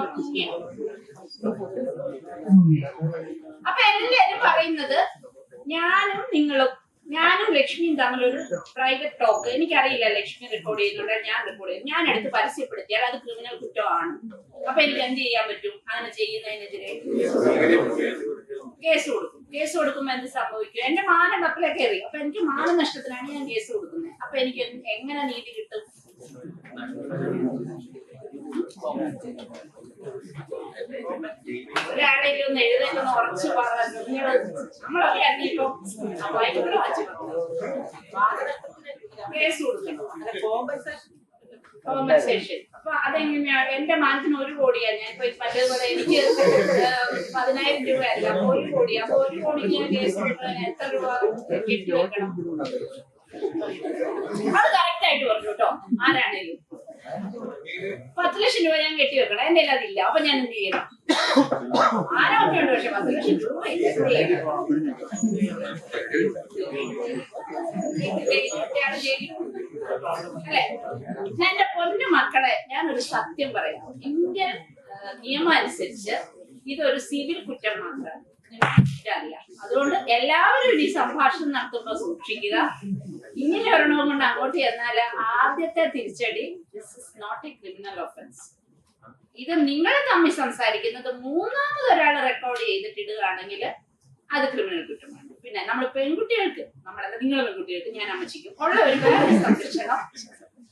അപ്പൊ എല്ലാരും പറയുന്നത് ഞാനും ലക്ഷ്മിയും തമ്മിലൊരു പ്രൈവറ്റ് ടോക്ക്, എനിക്കറിയില്ല ലക്ഷ്മി റെക്കോർഡ് ചെയ്യുന്നുണ്ട്, ഞാൻ റെക്കോർഡ് ചെയ്തു, ഞാൻ എടുത്ത് പരസ്യപ്പെടുത്തിയാൽ അത് ക്രിമിനൽ കുറ്റമാണ്. അപ്പൊ എനിക്ക് എന്ത് ചെയ്യാൻ പറ്റും? അങ്ങനെ ചെയ്യുന്നതിനെതിരെ കേസ് കൊടുക്കുമ്പോ എന്ത് സംഭവിക്കും? എന്റെ മാനം കപ്പലൊക്കെ കയറി. അപ്പൊ എനിക്ക് മാനനഷ്ടത്തിനാണ് ഞാൻ കേസ് കൊടുക്കുന്നത്. അപ്പൊ എനിക്ക് എങ്ങനെ നീതി കിട്ടും? ഒരാളെങ്കിലും ഒന്ന് എഴുതേണ്ടെന്ന് ഉറച്ചു പറഞ്ഞു. നമ്മളൊക്കെ അറിയിപ്പോ കേസ് കൊടുക്കണം, കോമ്പൻസേഷൻ. അപ്പൊ അതെങ്ങനെയാണ്? എന്റെ മാനത്തിന് 1 കോടിയാണ്. ഞാൻ ഇപ്പൊ മറ്റേതുപോലെ എനിക്ക് 10,000 രൂപയല്ല, 1 കോടിയാ. അപ്പൊ 1 കോടിക്ക് ഞാൻ കേസ് കൊടുക്കാൻ എത്ര രൂപ കെട്ടിവെക്കണം? അത് കറക്റ്റ് ആയിട്ട് പറഞ്ഞു കേട്ടോ. ആരാണേലും 10 ലക്ഷം രൂപ ഞാൻ കെട്ടി വെക്കണം, എന്റെ കയ്യിൽ അതില്ല. അപ്പൊ ഞാൻ എന്ത് ചെയ്യണം? ആരൊക്കെ ഉണ്ട്, പക്ഷെ 10 ലക്ഷം രൂപ അല്ലെ? എന്റെ പൊന്നു മക്കളെ, ഞാനൊരു സത്യം പറയാം. ഇന്ത്യൻ നിയമം അനുസരിച്ച് ഇതൊരു സിവിൽ കുറ്റം മാത്രമാണ്, അല്ല. അതുകൊണ്ട് എല്ലാവരും ഈ സംഭാഷണം നടത്തുമ്പോ സൂക്ഷിക്കുക. ഇങ്ങനെ ഒരെണ്ണം കൊണ്ട് അങ്ങോട്ട് ചെന്നാൽ ആദ്യത്തെ തിരിച്ചടി, this is not a criminal offence. ഇത് നിങ്ങൾ തമ്മിൽ സംസാരിക്കുന്നത് മൂന്നാമത് ഒരാൾ റെക്കോർഡ് ചെയ്തിട്ട് ഇടുകയാണെങ്കിൽ അത് ക്രിമിനൽ കുറ്റമാണ്. പിന്നെ നമ്മൾ പെൺകുട്ടികൾക്ക്, നിങ്ങൾ പെൺകുട്ടികൾക്ക്, ഞാൻ അമ്മച്ചിക്കും ഉള്ള ഒരു വേറെ സംരക്ഷണം,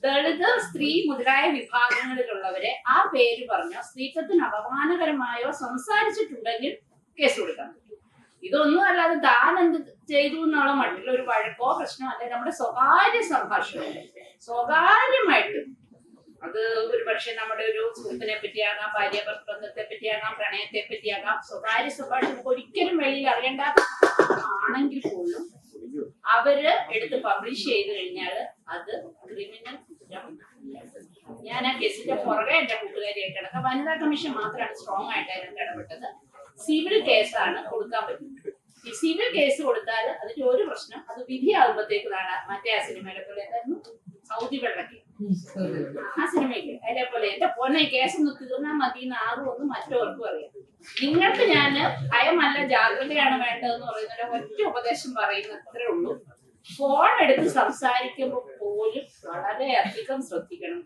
ദളിത്, സ്ത്രീ മുതലായ വിഭാഗങ്ങളിലുള്ളവരെ ആ പേര് പറഞ്ഞോ സ്ത്രീത്വത്തിന് അപമാനകരമായോ സംസാരിച്ചിട്ടുണ്ടെങ്കിൽ കേസ് കൊടുക്കാൻ പറ്റും. ഇതൊന്നും അല്ലാതെ താൻ എന്ത് ചെയ്തു എന്നുള്ള മട്ടിലുള്ള ഒരു വഴക്കോ പ്രശ്നമോ അല്ലെ. നമ്മുടെ സ്വകാര്യ സംഭാഷണം സ്വകാര്യമായിട്ട്, അത് ഒരു പക്ഷെ നമ്മുടെ ഒരു സുഹൃത്തിനെ പറ്റിയാകാം, ഭാര്യ ബന്ധത്തെ പറ്റിയാകാം, പ്രണയത്തെ പറ്റിയാകാം, സ്വകാര്യ സംഭാഷണം ഒരിക്കലും വെളിയിൽ അറിയേണ്ടാത്ത ആണെങ്കിൽ പോലും അവര് എടുത്ത് പബ്ലിഷ് ചെയ്ത് കഴിഞ്ഞാൽ അത് ക്രിമിനൽ കുറ്റം. ഞാൻ ആ കേസിന്റെ പുറകെ എന്റെ കൂട്ടുകാരിയായിട്ട് കിടക്കാം. വനിതാ കമ്മീഷൻ മാത്രമാണ് സ്ട്രോങ് ആയിട്ട് അതിനകത്ത് ഇടപെട്ടത്. സിവിൽ കേസാണ് കൊടുക്കാൻ പറ്റുന്നത്. ഈ സിവിൽ കേസ് കൊടുത്താൽ അതിന്റെ ഒരു പ്രശ്നം, അത് വിധിയാകുമ്പോഴത്തേക്ക് മറ്റേ ആ സിനിമയിലെ പോലെ എന്തായിരുന്നു, സൗദി വെള്ളക്ക് ആ സിനിമയില്ലേ അതേപോലെ എന്റെ പൊന്നെ കേസ് ഒന്ന് തീർന്നാൽ മതി എന്ന് ആറും മറ്റവർക്കും അറിയാം. നിങ്ങൾക്ക് ഞാൻ ഭയമല്ല ജാഗ്രതയാണ് വേണ്ടതെന്ന് പറയുന്ന ഒറ്റ ഉപദേശം പറയുന്നത്രേ ഉള്ളൂ. ഫോൺ എടുത്ത് സംസാരിക്കുമ്പോൾ പോലും വളരെയധികം ശ്രദ്ധിക്കണം.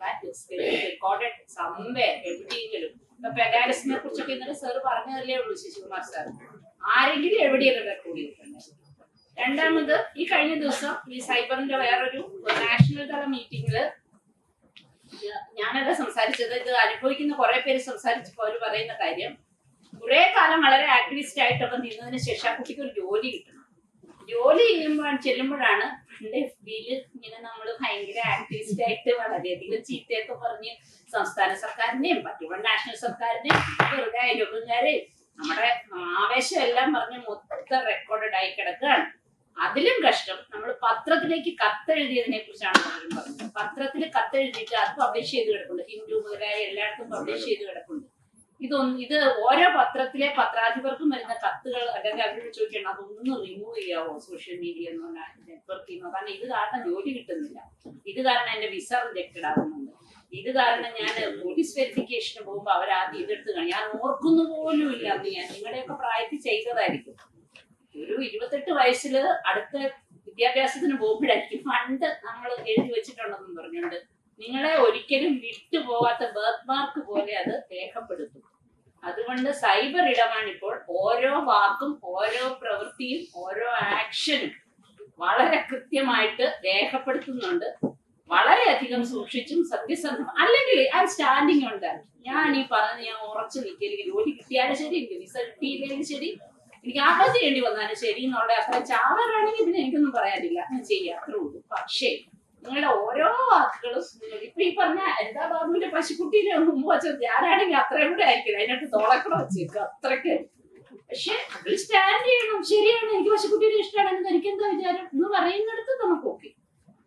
റെക്കോർഡഡ് സംവേ എവിടെയെങ്കിലും. ഇപ്പൊ പെഗാലസിനെ കുറിച്ചൊക്കെ ഇന്നലെ സാർ പറഞ്ഞതല്ലേ ഉള്ളൂ, ശശികുമാർ സാർ. ആരെങ്കിലും എവിടെയെങ്കിലും റെക്കോർഡ് ചെയ്തിട്ടുണ്ട്. രണ്ടാമത്, ഈ കഴിഞ്ഞ ദിവസം ഈ സൈബറിന്റെ വേറൊരു നാഷണൽ തല മീറ്റിംഗില് ഞാനല്ല സംസാരിച്ചത്, ഇത് അനുഭവിക്കുന്ന കുറെ പേര് സംസാരിച്ചപ്പോൾ അവര് പറയുന്ന കാര്യം, കുറെ കാലം വളരെ ആക്ടിവിസ്റ്റ് ആയിട്ടൊക്കെ നിന്നതിന് ശേഷം ആ കുട്ടിക്ക് ഒരു ജോലി കിട്ടണം. ജോലി ചെല്ലുമ്പോഴാണ് FBയില് ഇങ്ങനെ നമ്മൾ ഭയങ്കര ആക്ടിവിസ്റ്റ് ആയിട്ട് വളരെയധികം ചീത്തയൊക്കെ പറഞ്ഞ് സംസ്ഥാന സർക്കാരിന്റെയും മറ്റുള്ള നാഷണൽ സർക്കാരിന്റെയും വെറുതെ അയൽവക്കാരെയും നമ്മുടെ ആവേശം എല്ലാം പറഞ്ഞ് മൊത്തം റെക്കോർഡഡ് ആയി കിടക്കുകയാണ്. അതിലും കഷ്ടം നമ്മൾ പത്രത്തിലേക്ക് കത്തെഴുതിയതിനെ കുറിച്ചാണ് പലരും പറഞ്ഞത്. പത്രത്തിൽ കത്തെഴുതിയിട്ട് അത് പബ്ലിഷ് ചെയ്ത് കിടപ്പുണ്ട്. ഹിന്ദു മുതലായ എല്ലായിടത്തും പബ്ലിഷ് ചെയ്ത് കിടപ്പുണ്ട്. ഇത് ഓരോ പത്രത്തിലെ പത്രാധിപർക്കും വരുന്ന കത്തുകൾ അല്ലെങ്കിൽ അവരോട് ചോദിക്കണം അതൊന്ന് റിമൂവ് ചെയ്യാവോ സോഷ്യൽ മീഡിയ എന്നോ നെറ്റ്വർക്കിൽ നിന്നോ, കാരണം ഇത് കാരണം ജോലി കിട്ടുന്നില്ല, ഇത് കാരണം എന്റെ വിസ റിജക്റ്റഡ് ആകുന്നുണ്ട്, ഇത് കാരണം ഞാൻ പോലീസ് വെരിഫിക്കേഷന് പോകുമ്പോൾ അവരാദ്യം ഇതെടുത്ത് കാണും. ഞാൻ ഓർക്കുന്നു പോലും ഇല്ല, അന്ന് ഞാൻ നിങ്ങളുടെയൊക്കെ പ്രായത്തിൽ ചെയ്തതായിരിക്കും. ഒരു 28 വയസ്സിൽ അടുത്ത വിദ്യാഭ്യാസത്തിന് പോകുമ്പോഴായിരിക്കും ഫണ്ട് നമ്മൾ എഴുതി വെച്ചിട്ടുണ്ടെന്ന് പറഞ്ഞുകൊണ്ട് നിങ്ങളെ ഒരിക്കലും വിട്ടുപോകാത്ത ബർത്ത് മാർക്ക് പോലെ അത് രേഖപ്പെടുത്തും. അതുകൊണ്ട് സൈബർ ഇടമാണിപ്പോൾ ഓരോ വാക്കും ഓരോ പ്രവൃത്തിയും ഓരോ ആക്ഷനും വളരെ കൃത്യമായിട്ട് രേഖപ്പെടുത്തുന്നുണ്ട്. വളരെയധികം സൂക്ഷിച്ചും സത്യസന്ധം അല്ലെങ്കിൽ ആ സ്റ്റാൻഡിങ് ഉണ്ട്. ഞാൻ ഈ പറഞ്ഞ് ഞാൻ ഉറച്ചു നിൽക്കരുത്. ജോലി കിട്ടിയാലും ശരി, എനിക്ക് വിസ കിട്ടിയില്ലെങ്കിലും ശരി, എനിക്ക് ആത്മഹത്യ ചെയ്യേണ്ടി വന്നാലും ശരി എന്നുള്ള അത്ര ചാവറാണെങ്കിൽ ഇതിന് എനിക്കൊന്നും പറയാനില്ല, ഞാൻ ചെയ്യാം, അത്രേ ഉള്ളൂ. പക്ഷേ നിങ്ങളുടെ ഓരോ വാക്കുകളും ഇപ്പൊ ഈ പറഞ്ഞ എന്താ ബാബുവിന്റെ പശുക്കുട്ടീനെ മുമ്പ് വെച്ചത് ഞാനാണെങ്കിൽ അത്രയും കൂടെ ആയിരിക്കില്ല, അതിനകത്ത് തോളക്കൂടെ വെച്ചേക്കും അത്രയ്ക്ക്. പക്ഷെ അതിൽ സ്റ്റാൻഡ് ചെയ്യണം. ശരിയാണ്, എനിക്ക് പശുക്കുട്ടീനെ ഇഷ്ടമാണെന്ന് എനിക്ക് എന്താ വിചാരം എന്ന് പറയുന്നിടത്ത് നമുക്ക് ഓക്കെ.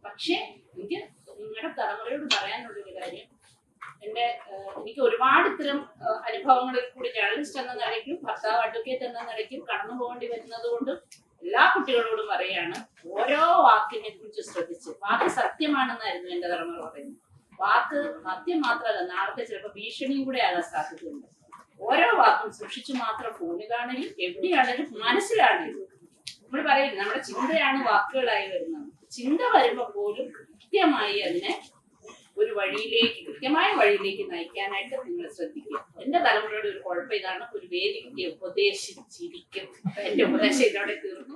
പക്ഷെ എനിക്ക് നിങ്ങളുടെ തലമുറയോട് പറയാനുള്ളൊരു കാര്യം, എനിക്ക് ഒരുപാട് ഇത്തരം അനുഭവങ്ങളിൽ കൂടി ജേർണലിസ്റ്റ് എന്ന നിലയ്ക്കും ഭർത്താവ് അഡ്വക്കേറ്റ് എന്ന നിലയ്ക്കും കടന്നു പോകേണ്ടി വരുന്നത് കൊണ്ടും എല്ലാ കുട്ടികളോടും പറയാണ്, ഓരോ വാക്കിനെ കുറിച്ച് ശ്രദ്ധിച്ച്. വാക്ക് സത്യമാണെന്നായിരുന്നു എന്റെ തലമുറ പറയുന്നത്. വാക്ക് സത്യം മാത്രമല്ല, നാളത്തെ ചിലപ്പോൾ ഭീഷണിയും കൂടെ ആകാൻ സാധ്യതയുണ്ട്. ഓരോ വാക്കും സൂക്ഷിച്ചു മാത്രം ഫോണ് കാണലും എവിടെയാണെങ്കിലും മനസ്സിലാണെങ്കിലും. നമ്മൾ പറയില്ല നമ്മുടെ ചിന്തയാണ് വാക്കുകളായി വരുന്നത്. ചിന്ത വരുമ്പോൾ പോലും കൃത്യമായി അതിനെ ഒരു വഴിയിലേക്ക്, കൃത്യമായ വഴിയിലേക്ക് നയിക്കാനായിട്ട് നിങ്ങൾ ശ്രദ്ധിക്കുക. എന്റെ തലമുറയുടെ ഒരു കുഴപ്പം ഇതാണ്, ഒരു വേദി കിട്ടിയ ഉപദേശിച്ചിരിക്കും. എന്റെ ഉപദേശം ഇതോടെ തീർന്നു.